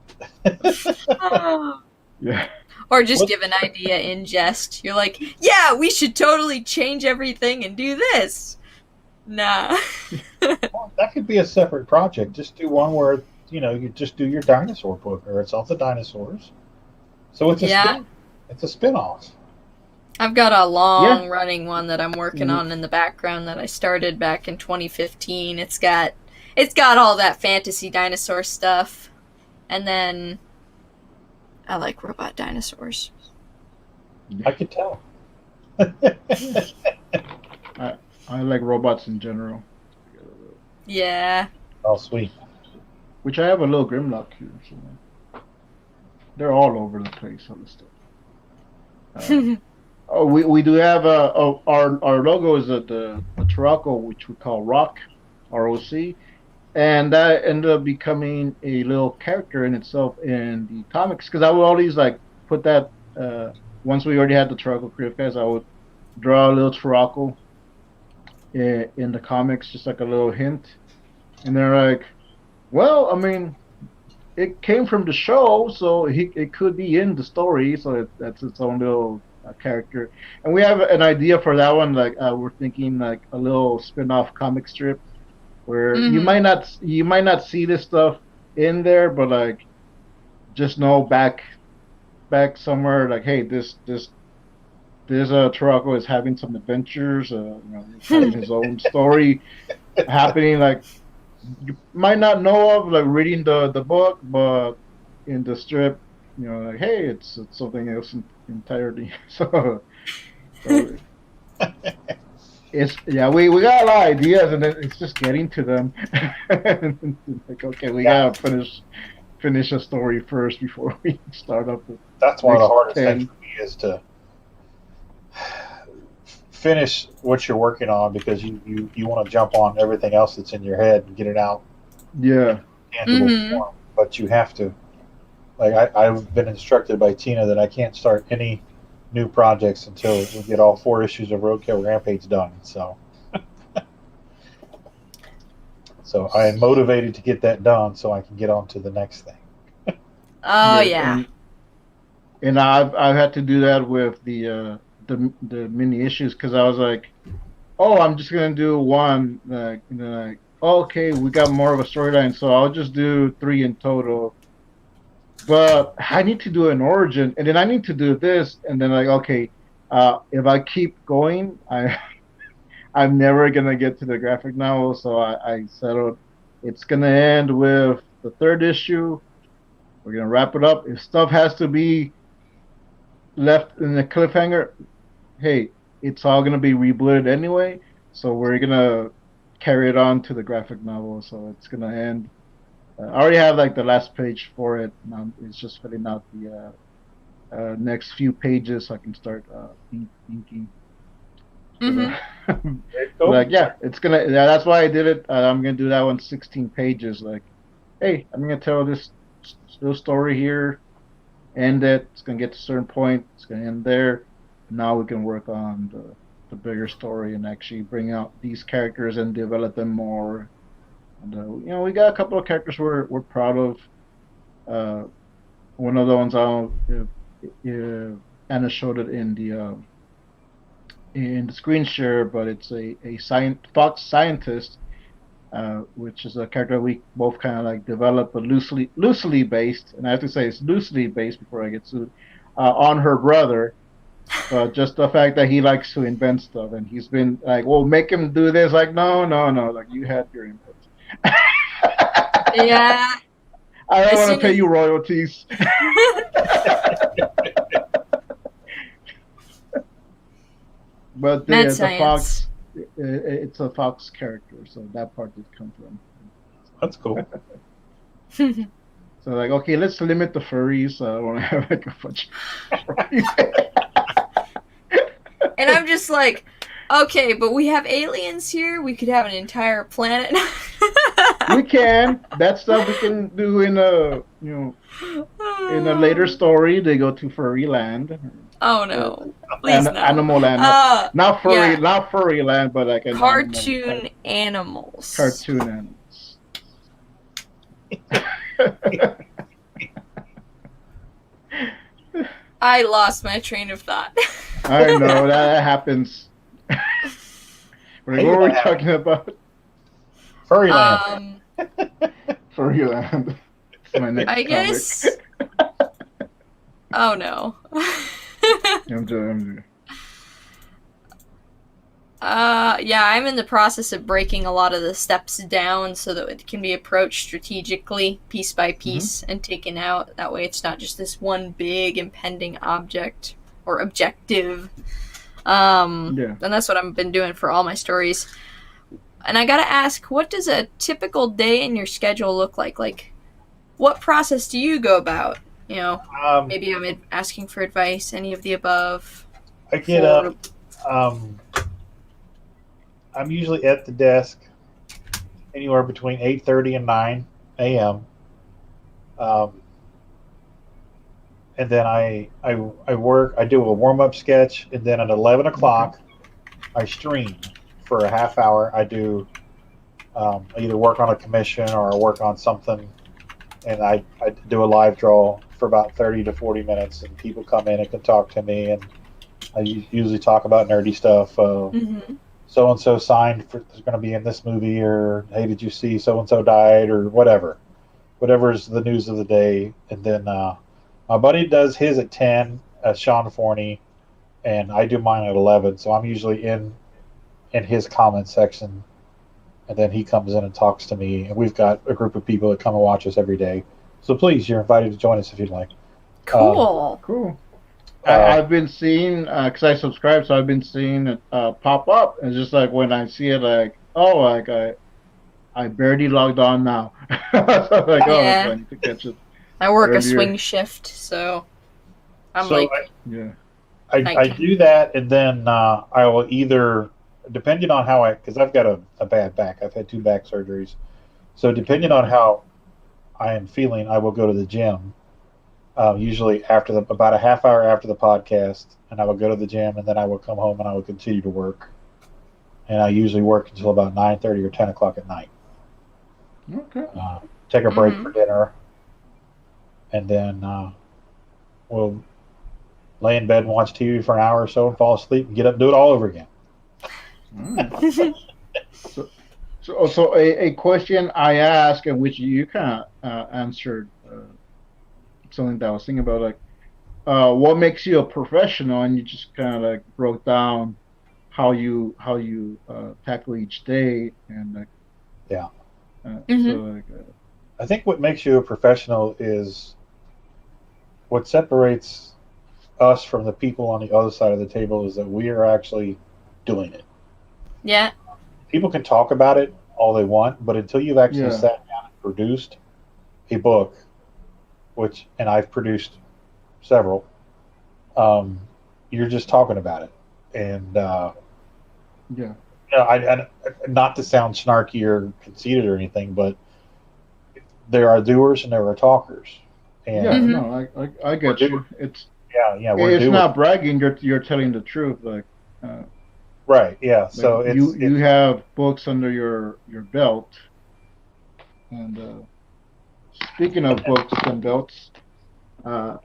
Yeah. Or just give an idea in jest. You're like, yeah, we should totally change everything and do this. Nah. Well, that could be a separate project. Just do one where you just do your dinosaur book, or it's all the dinosaurs. So it's a spin-off. I've got a long-running one that I'm working on in the background that I started back in 2015. It's got all that fantasy dinosaur stuff, and then I like robot dinosaurs. I could tell. I like robots in general. Yeah. Oh, sweet. Which I have a little Grimlock here. So they're all over the place on this stuff. We do have our logo is the Turaco, which we call Rock, ROC, and that ended up becoming a little character in itself in the comics. Because I would always like put that once we already had the TuracoCreativeCast, I would draw a little Turaco in the comics, just like a little hint, and they're like, well, I mean, it came from the show, so it could be in the story, so that's its own little character. And we have an idea for that one. Like we're thinking like a little spin-off comic strip where you might not see this stuff in there, but like just know back somewhere, like, hey, this Turaco is having some adventures. He's having his own story happening. Like you might not know of, like reading the book, but in the strip, like, hey, it's something else entirely. So it's we got a lot of ideas, and then it's just getting to them. Like, okay, we gotta finish a story first before we start up. That's one of the hardest things for me is to finish what you're working on, because you want to jump on everything else that's in your head and get it out. Yeah. Tangible form. But you have to. Like I've been instructed by Tina that I can't start any new projects until we get all 4 issues of Roadkill Rampage done. So I am motivated to get that done so I can get on to the next thing. Oh yeah. And I've had to do that with the mini issues, because I was like, oh, I'm just gonna do one, like okay, we got more of a storyline, so I'll just do 3 in total. But I need to do an origin, and then I need to do this, and then like, okay, if I keep going, I'm never gonna get to the graphic novel, so I settled. It's gonna end with the 3rd issue. We're gonna wrap it up. If stuff has to be left in the cliffhanger, hey, it's all gonna be rebooted anyway, so we're gonna carry it on to the graphic novel. So it's gonna end. I already have like the last page for it. Now it's just filling out the next few pages so I can start inking. Like, yeah, it's gonna. Yeah, that's why I did it. I'm gonna do that one 16 pages. Like, hey, I'm gonna tell this little story here, end it. It's gonna get to a certain point. It's gonna end there. Now we can work on the bigger story and actually bring out these characters and develop them more. And we got a couple of characters we're proud of. One of the ones Anna showed it in the screen share, but it's a fox scientist, which is a character we both kind of like developed, but loosely based. And I have to say it's loosely based before I get sued on her brother. But just the fact that he likes to invent stuff, and he's been like, well, make him do this. Like, no, like, you had your input. Yeah. I don't As want soon to pay as- you royalties. But Mad the science. fox, it's a fox character, so that part did come from. That's cool. So like, okay, let's limit the furries. So I don't want to have like a bunch of furries. And I'm just like, okay, but we have aliens here. We could have an entire planet. We can. That stuff we can do in a in a later story. They go to furry land. Oh no! Please no. Animal land. Not furry, yeah. not furry land, but like an Cartoon animals. Cartoon animals. I lost my train of thought. I know that happens. What were we talking about? Furryland. Furryland. It's my next I guess. Oh no. I'm doing. Yeah, I'm in the process of breaking a lot of the steps down so that it can be approached strategically, piece by piece, and taken out. That way it's not just this one big impending object or objective. And that's what I've been doing for all my stories. And I gotta ask, what does a typical day in your schedule look like? Like, what process do you go about? You know, maybe I'm asking for advice, any of the above. I get up. I'm usually at the desk anywhere between 8:30 and 9 a.m. And then I work. I do a warm-up sketch, and then at 11 o'clock, I stream for a half hour. I do either work on a commission or I work on something, and I do a live draw for about 30 to 40 minutes, and people come in and can talk to me, and I usually talk about nerdy stuff. So and so signed for is going to be in this movie, or hey, did you see so and so died, or whatever's the news of the day. And then my buddy does his at 10, Sean Forney, and I do mine at 11. So I'm usually in his comment section, and then he comes in and talks to me. And we've got a group of people that come and watch us every day. So please, you're invited to join us if you'd like. Cool. I've been seeing, because I subscribe, so I've been seeing it pop up. It's just like when I see it, like, oh, like I barely logged on now. So like, yeah. I need to catch it. I work earlier. a swing shift, so I'm so like, I do that, and then I will either, depending on how because I've got a bad back. I've had 2 back surgeries. So depending on how I am feeling, I will go to the gym. Usually about a half hour after the podcast, and I will go to the gym, and then I will come home and I will continue to work. And I usually work until about 9:30 or 10 o'clock at night. Okay. Take a break for dinner, and then we'll lay in bed and watch TV for an hour or so and fall asleep and get up and do it all over again. So a question I asked, and which you kind of answered. Something that I was thinking about, like, what makes you a professional, and you just kind of like broke down how you tackle each day, and like, so like, I think what makes you a professional is what separates us from the people on the other side of the table is that we are actually doing it. Yeah. People can talk about it all they want, but until you've actually sat down and produced a book, and I've produced several, you're just talking about it. And I not to sound snarky or conceited or anything, but there are doers and there are talkers. And no, I get you. It's it's not bragging. You're telling the truth. Like, right, yeah. Like So you have books under your belt, and speaking of books and belts, for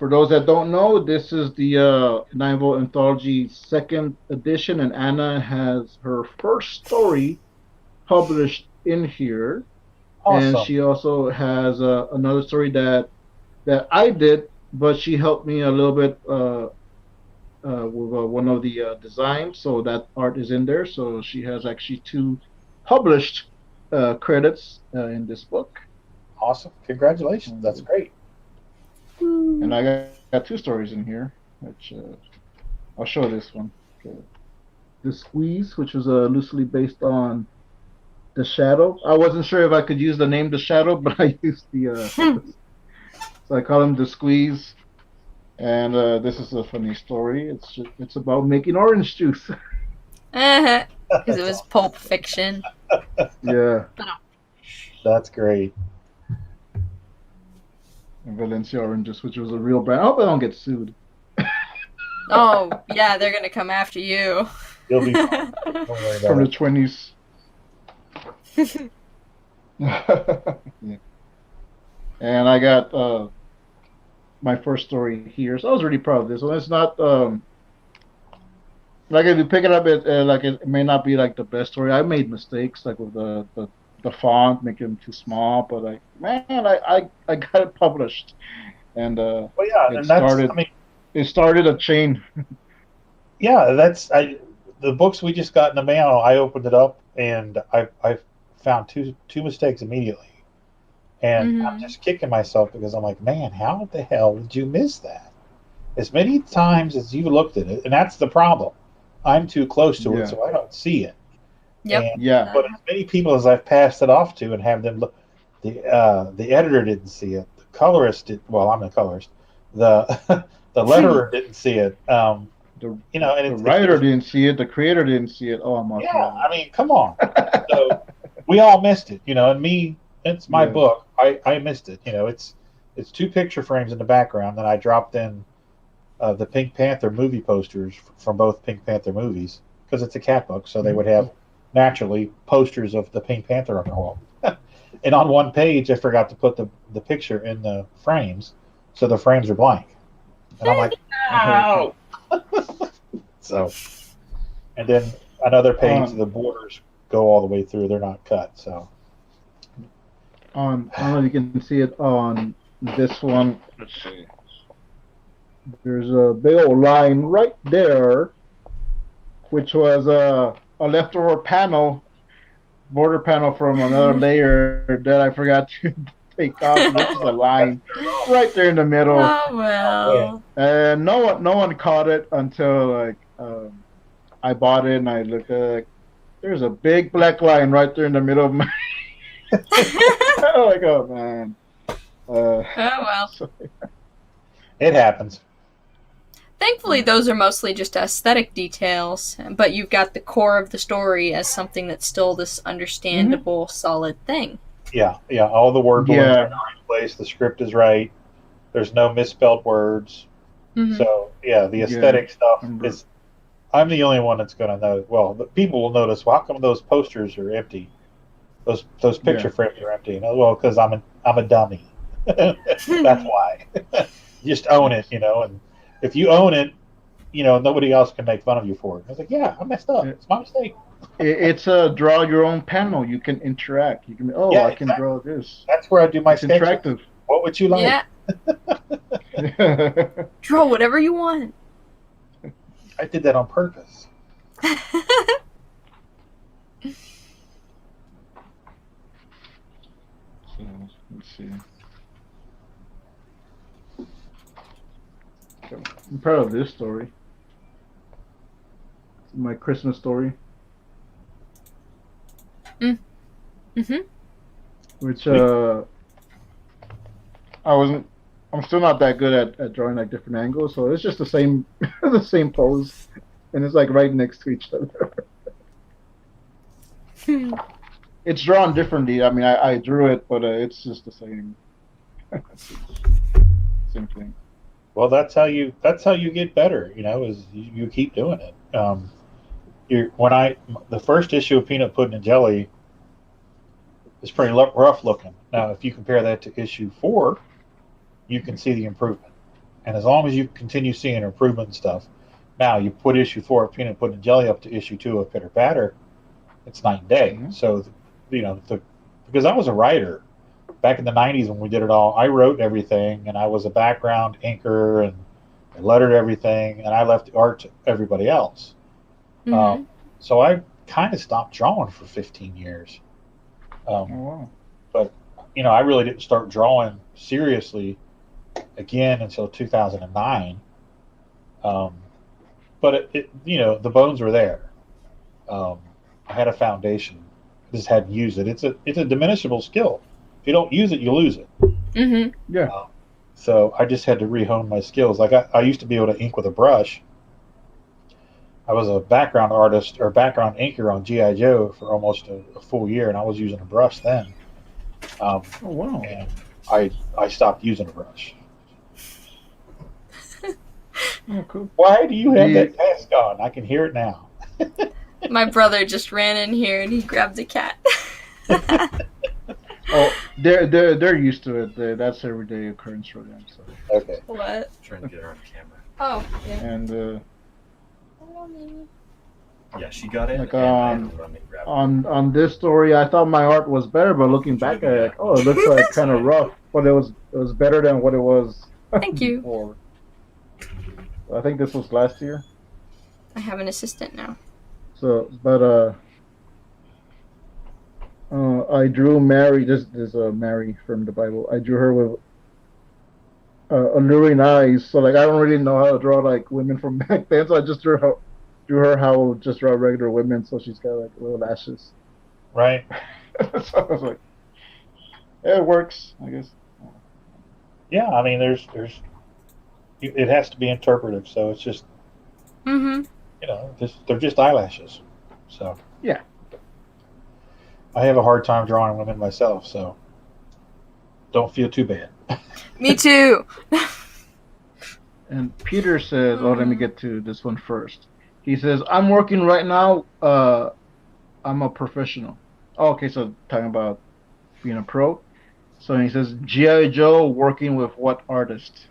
those that don't know, this is the Naval Anthology 2nd edition, and Anna has her first story published in here. Awesome. And she also has another story that I did, but she helped me a little bit with one of the designs, so that art is in there. So she has actually 2 published credits in this book. Awesome. Congratulations. That's great. And I got two stories in here, which I'll show this one. Okay. The Squeeze, which was loosely based on The Shadow. I wasn't sure if I could use the name The Shadow, but I used the so I call him The Squeeze. And this is a funny story. It's about making orange juice. Because it was Pulp Fiction. Yeah. That's great. And Valencia Oranges, which was a real brand. I hope I don't get sued. Oh, yeah, they're going to come after you. You'll be fine. Don't worry From about the 20s. Yeah. And I got my first story here, so I was really proud of this one. It's not like if you pick it up, it may not be like the best story. I made mistakes like with the font, making them too small, but like I got it published, and Well, yeah, it and that's, started. I mean, It started a chain. yeah, the books we just got in the mail. I opened it up and I found two mistakes immediately, and I'm just kicking myself because I'm like, man, how the hell did you miss that? As many times as you looked at it, and that's the problem. I'm too close to Yeah. it, so I don't see it. Yep. And, Yeah. but as many people as I've passed it off to and have them look, the editor didn't see it. The colorist did. Well, I'm the colorist. The the letterer didn't see it. The, You know, and the writer didn't see it. The creator didn't see it. Oh, I'm off. yeah, I mean, come on. So we all missed it, you know. And me, it's my Yeah. book. I missed it. You know, it's two picture frames in the background. Then I dropped in the Pink Panther movie posters from both Pink Panther movies because it's a cat book, so they would have naturally posters of the Pink Panther on the wall. And on one page, I forgot to put the picture in the frames, so the frames are blank. And I'm like, ow! So, and then another page, the borders go all the way through. They're not cut. So, I don't know if you can see it on this one. Let's see. There's a big old line right there, which was a leftover panel, border panel from another layer that I forgot to take off. And this is a line right there in the middle. Oh, well. And no one caught it until like I bought it and I looked at it. Like, there's a big black line right there in the middle of my. I'm like, oh man. Oh, well. it happens. Thankfully, those are mostly just aesthetic details, but you've got the core of the story as something that's still this understandable, solid thing. Yeah. All the word balloons Yeah. are in the right place. The script is right. There's no misspelled words. Mhm. So yeah, the aesthetic stuff is. I'm the only one that's going to know. Well, the people will notice. Well, how come those posters are empty? Those picture frames are empty. Well, because I'm a dummy. That's why. Just own it, you know. And if you own it, you know, nobody else can make fun of you for it. I was like, yeah, I messed up. It's my mistake. It's a draw your own panel. You can interact. You can. Oh, Yeah, I can draw this. That's where I do my It's sketches. interactive. What would you like? Yeah, draw whatever you want. I did that on purpose. So, let's see. I'm proud of this story. It's my Christmas story. Mm-hmm. Which I'm still not that good at drawing like different angles, so it's just the same the same pose, and it's like right next to each other. It's drawn differently. I mean, I drew it, but it's just the same same thing. Well, that's how you get better. You know, is you keep doing it. The first issue of Peanut Pudding and Jelly is pretty rough looking. Now, if you compare that to issue 4, you can see the improvement. And as long as you continue seeing improvement and stuff, now you put issue 4 of Peanut Pudding and Jelly up to issue 2 of Pitter Patter, it's night and day. Mm-hmm. So, you know, because I was a writer back in the 90s when we did it all, I wrote everything, and I was a background inker, and I lettered everything, and I left the art to everybody else. Mm-hmm. So I kind of stopped drawing for 15 years. Oh wow! But I really didn't start drawing seriously again until 2009. But the bones were there. I had a foundation. I just hadn't used it. It's a diminishable skill. If you don't use it, you lose it. Mm-hmm. Yeah. So I just had to rehone my skills. Like I used to be able to ink with a brush. I was a background artist or background inker on G.I. Joe for almost a full year, and I was using a brush then. Oh wow! And I stopped using a brush. Oh, cool. Why do you have that mask on? I can hear it now. My brother just ran in here and he grabbed a cat. Oh, they're used to it. That's everyday occurrence for them. So. Okay. What? Trying to get her on camera. Oh, yeah. And Yeah, she got it. Like, and I had to run and grab it. on this story, I thought my art was better, but looking back at it, oh, it looks like kind of rough. But it was better than what it was. Thank you. Before. I think this was last year. I have an assistant now. So, but I drew Mary. This is Mary from the Bible. I drew her with alluring eyes. So like I don't really know how to draw like women from back then. So I just drew her how just draw regular women. So she's got like little lashes. Right. So I was like, yeah, it works, I guess. Yeah, I mean, there's it has to be interpretive. So it's just Mm-hmm. they're just eyelashes. So Yeah. I have a hard time drawing women myself, so don't feel too bad. Me too. And Peter says, oh, let me get to this one first. He says, I'm working right now. I'm a professional. Oh, okay, so talking about being a pro. So he says, G.I. Joe working with what artist?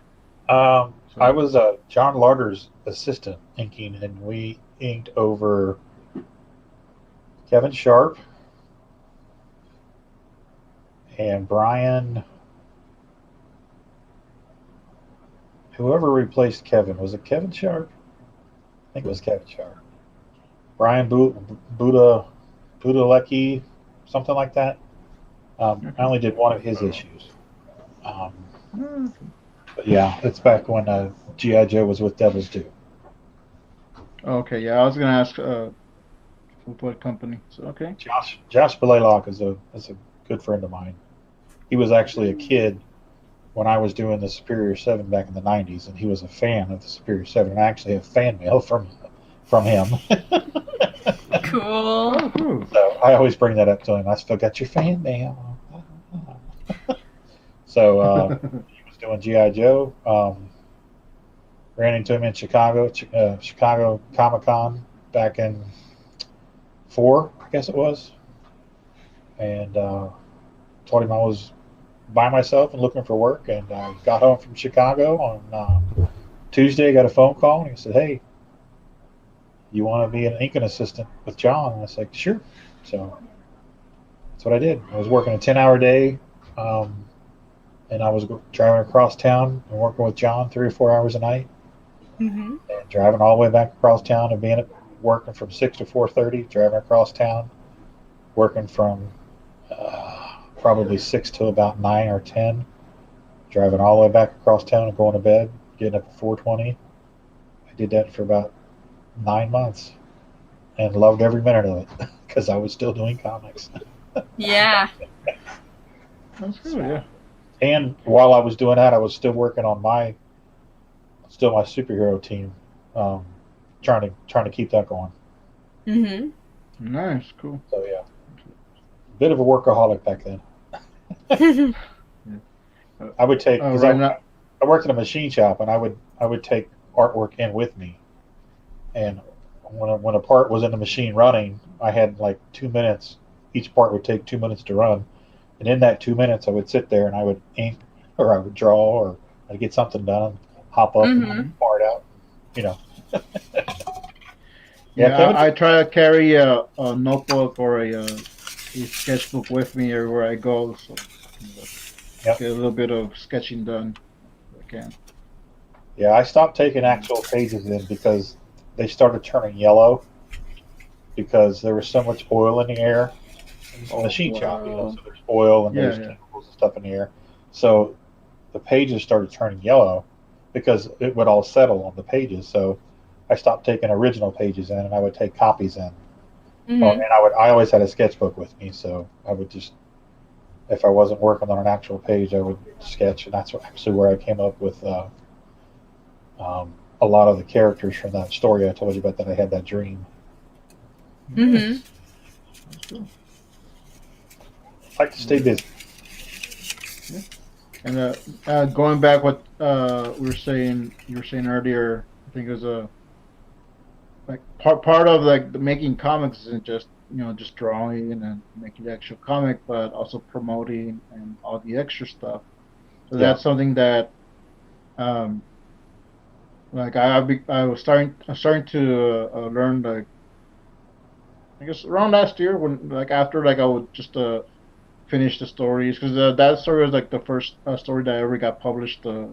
I was John Larder's assistant inking, and we inked over Kevin Sharp and Brian. Whoever replaced Kevin, was it Kevin Sharp? I think it was Kevin Sharp. Brian Budalecki, something like that. I only did one of his issues. But yeah, it's back when G.I. Joe was with Devil's Due. Okay, yeah, I was gonna ask what company. So okay. Josh Belaylock is a good friend of mine. He was actually a kid when I was doing the Superior 7 back in the 90s, and he was a fan of the Superior 7. And I actually have fan mail from him. Cool. Oh, cool. So I always bring that up to him. I still got your fan mail. So he was doing G.I. Joe. Ran into him in Chicago Comic-Con back in 4, I guess it was. And told him I was by myself and looking for work. And I got home from Chicago on Tuesday. Got a phone call, and he said, hey, you want to be an inking assistant with John? And I was like, sure. So that's what I did. I was working a 10-hour day, and I was driving across town and working with John 3 or 4 hours a night, Mm-hmm. and driving all the way back across town and working from 6 to 4:30, driving across town, working from probably 6 to about 9 or 10, driving all the way back across town and going to bed, getting up at 4:20. I did that for about 9 months and loved every minute of it because I was still doing comics. Yeah. That's cool, yeah. And while I was doing that, I was still working on my superhero team, trying to keep that going. Mm-hmm. Nice, cool. So yeah, bit of a workaholic back then. I would take because I worked in a machine shop, and I would take artwork in with me. And when a part was in the machine running, I had like 2 minutes. Each part would take 2 minutes to run, and in that 2 minutes, I would sit there and I would ink, or I would draw, or I'd get something done, hop up and get the part out. Yeah, I try to carry a notebook or a sketchbook with me everywhere I go, so get a little bit of sketching done if I can. Yeah, I stopped taking actual pages in because they started turning yellow because there was so much oil in the air. It's a machine shop, so there's oil and there's chemicals and stuff in here. So the pages started turning yellow because it would all settle on the pages. So I stopped taking original pages in, and I would take copies in. Well, and I always had a sketchbook with me, so I would just, if I wasn't working on an actual page, I would sketch, and that's actually where I came up with a lot of the characters from that story I told you about that I had that dream. Mm-hmm. That's cool. I like to stay busy. And going back what you were saying earlier, I think it was like part of like the making comics isn't just just drawing and making the actual comic, but also promoting and all the extra stuff. So that's something that like I was starting to learn, like I guess around last year, when like after like I would just finish the stories, because that story was like the first story that ever got published, the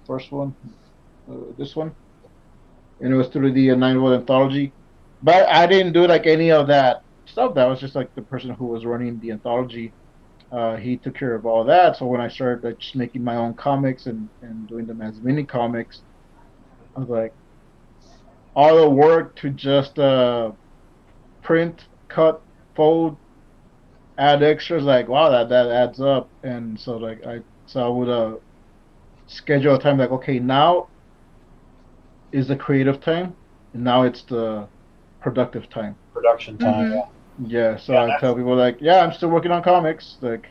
first one, this one, and it was through the Nine World Anthology. But I didn't do like any of that stuff. That was just like the person who was running the anthology. He took care of all that. So when I started like just making my own comics and doing them as mini comics, I was like, all the work to just print, cut, fold, add extras, like wow, that adds up. And so like I would schedule a time, like okay, now is the creative time, and now it's the productive time. Production time, Yeah, so I tell people like, yeah, I'm still working on comics. Like,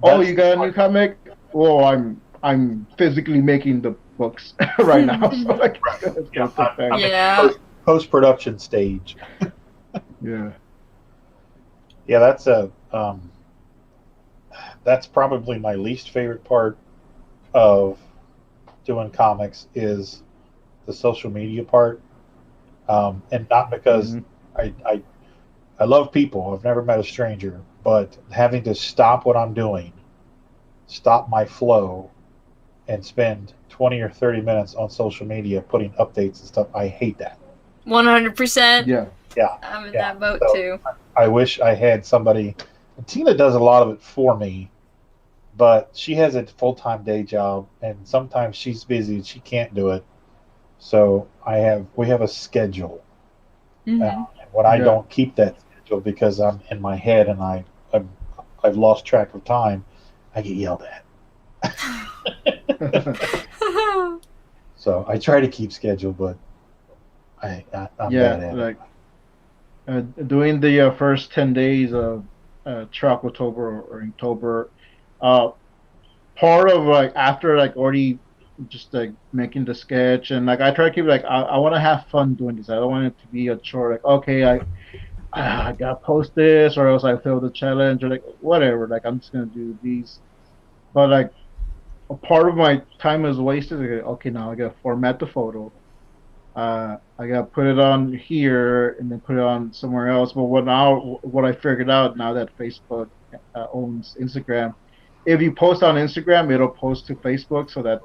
oh, That's you got a new comic? Well, I'm physically making the books right now. So like, it's gonna take time. Yeah. Post-production stage. Yeah. Yeah, that's probably my least favorite part of doing comics is the social media part, and not because I love people. I've never met a stranger, but having to stop what I'm doing, stop my flow, and spend 20 or 30 minutes on social media putting updates and stuff, I hate that. 100%. Yeah. Yeah. I'm in that boat So too. I wish I had somebody. And Tina does a lot of it for me, but she has a full-time day job, and sometimes she's busy and she can't do it. So we have a schedule. And when I don't keep that schedule because I'm in my head and I've lost track of time, I get yelled at. So I try to keep schedule, but I'm bad at like doing the first 10 days of October or Inktober, part of like after like already just like making the sketch, and like I try to keep like I want to have fun doing this. I don't want it to be a chore. Like okay, I gotta post this, or else I fail the challenge, or like whatever. Like I'm just gonna do these, but like a part of my time is wasted. Like, okay, now I gotta format the photo. I gotta put it on here and then put it on somewhere else. But what I figured out now that Facebook owns Instagram, if you post on Instagram, it'll post to Facebook. So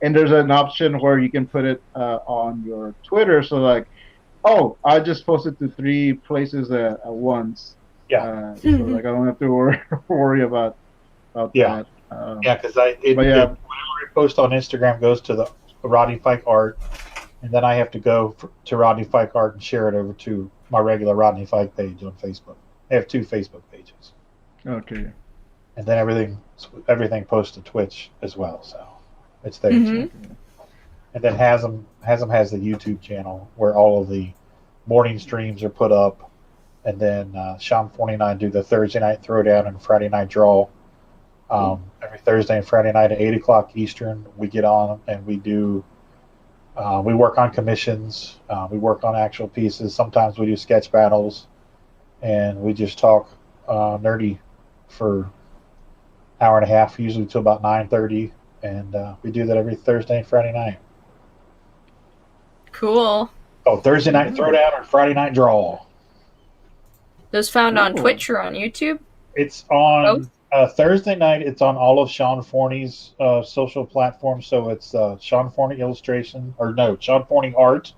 and there's an option where you can put it on your Twitter. So like, oh, I just posted to 3 places at once. Yeah. So like I don't have to worry about that. Because whenever I post on Instagram goes to the Rodney Fike Art, and then I have to go to Rodney Fike Art and share it over to my regular Rodney Fike page on Facebook. I have 2 Facebook pages. Okay. And then everything posts to Twitch as well, so it's there. Too. And then Hazzum has the YouTube channel where all of the morning streams are put up, and then Sean 49 do the Thursday night throwdown and Friday night draw. Every Thursday and Friday night at 8 o'clock Eastern, we get on and we do. We work on commissions. We work on actual pieces. Sometimes we do sketch battles, and we just talk nerdy for an hour and a half, usually till about 9:30, and we do that every Thursday and Friday night. Cool. Oh, Thursday night throwdown or Friday night draw. Those found on Twitch or on YouTube? It's on Thursday night. It's on all of Sean Forney's social platforms. So it's Sean Forney Illustration, or no, Sean Forney Art.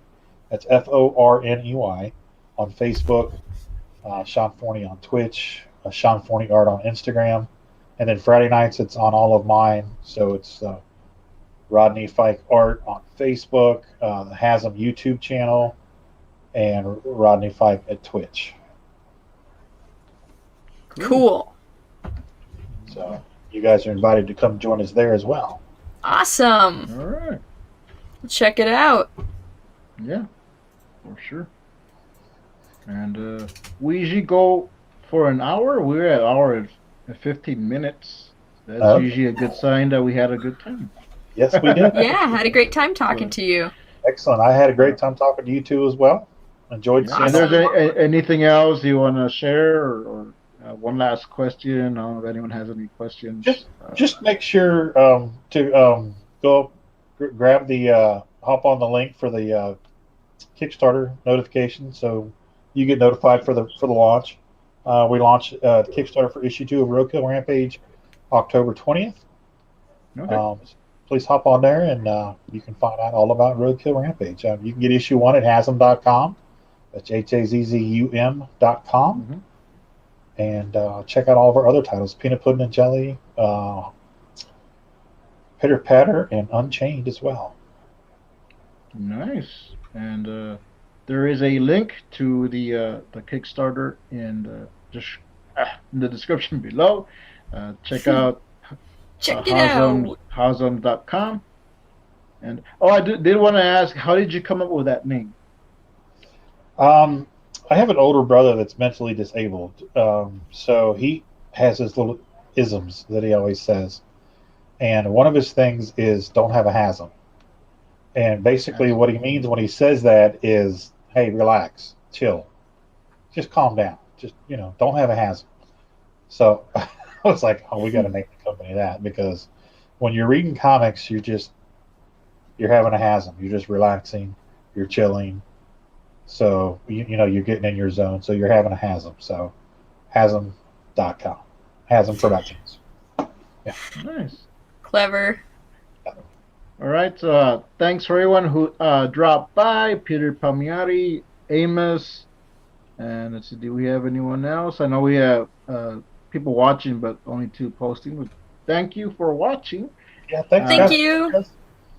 That's FORNEY on Facebook. Sean Forney on Twitch. Sean Forney Art on Instagram. And then Friday nights, it's on all of mine. So it's Rodney Fike Art on Facebook, the Hazzum YouTube channel, and Rodney Fike at Twitch. Cool. So you guys are invited to come join us there as well. Awesome. All right. Check it out. Yeah, for sure. And we usually go for an hour. We're at an hour and 15 minutes. That's usually a good sign that we had a good time. Yes, we did. Yeah, had a great time talking to you. Excellent. I had a great time talking to you two as well. Enjoyed seeing Is there anything else you want to share, or one last question? I don't know if anyone has any questions. Just make sure to go grab the hop on the link for the Kickstarter notification, so you get notified for the launch. We launched the Kickstarter for issue 2 of Roadkill Rampage October 20th. Okay. Please hop on there and you can find out all about Roadkill Rampage. You can get issue 1 at Hazzum.com. That's HAZZUM.com. Mm-hmm. And check out all of our other titles: Peanut Pudding and Jelly, Pitter Patter, and Unchained as well. Nice. And there is a link to the Kickstarter in the description below. Check out Check it out. Hazzum.com. And I did want to ask, how did you come up with that name? I have an older brother that's mentally disabled, so he has his little isms that he always says, and one of his things is "don't have a Hazzum." And basically, what he means when he says that is, "Hey, relax, chill, just calm down, just don't have a Hazzum." So I was like, "Oh, we got to make the company that, because when you're reading comics, you're having a Hazzum, you're just relaxing, you're chilling." So, you're getting in your zone. So you're having a Hazzum. So Hazzum.com. Hazzum Productions. Yeah. Nice. Clever. All right. So thanks for everyone who dropped by. Peter Palmieri, Amos, and let's see, do we have anyone else? I know we have people watching, but only 2 posting. But thank you for watching. Yeah, thanks. Thank you.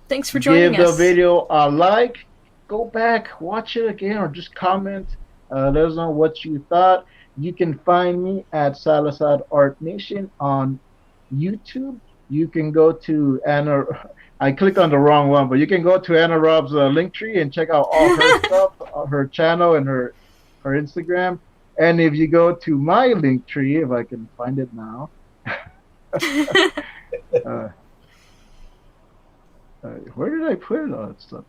Thanks for joining us. Give the video a like. Go back, watch it again, or just comment. Let us know what you thought. You can find me at Salazar Art Nation on YouTube. You can go to Anna. I clicked on the wrong one, but you can go to Anna Raub's link tree and check out all her stuff, her channel and her Instagram. And if you go to my link tree, if I can find it now. Where did I put it? Oh, it's stuff.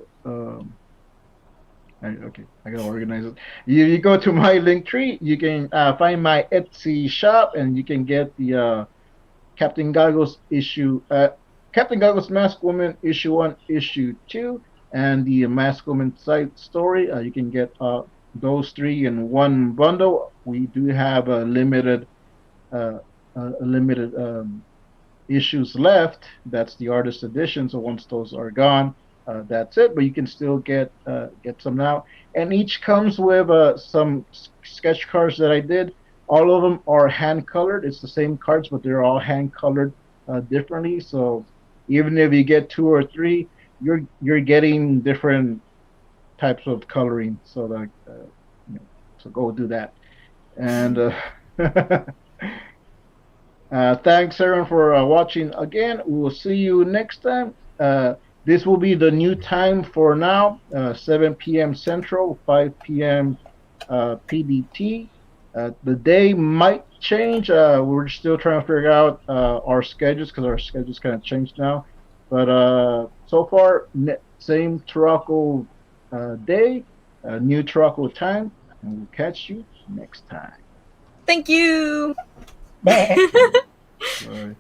Okay, I gotta organize it. You go to my link tree, you can find my Etsy shop, and you can get the Captain Goggles Captain Goggles Mask Woman issue 1, issue 2, and the Mask Woman side story. You can get those 3 in one bundle. We do have a limited issues left. That's the artist edition. So once those are gone, that's it. But you can still get some now. And each comes with some sketch cards that I did. All of them are hand colored. It's the same cards, but they're all hand colored differently. So even if you get 2 or 3, you're getting different types of coloring. So that so go do that. And thanks everyone for watching again. We will see you next time. This will be the new time for now, 7 p.m. Central, 5 p.m. PDT. The day might change. We're still trying to figure out our schedules, because our schedules kind of changed now. But so far, same Turaco day, new Turaco time, and we'll catch you next time. Thank you. Bye. Bye.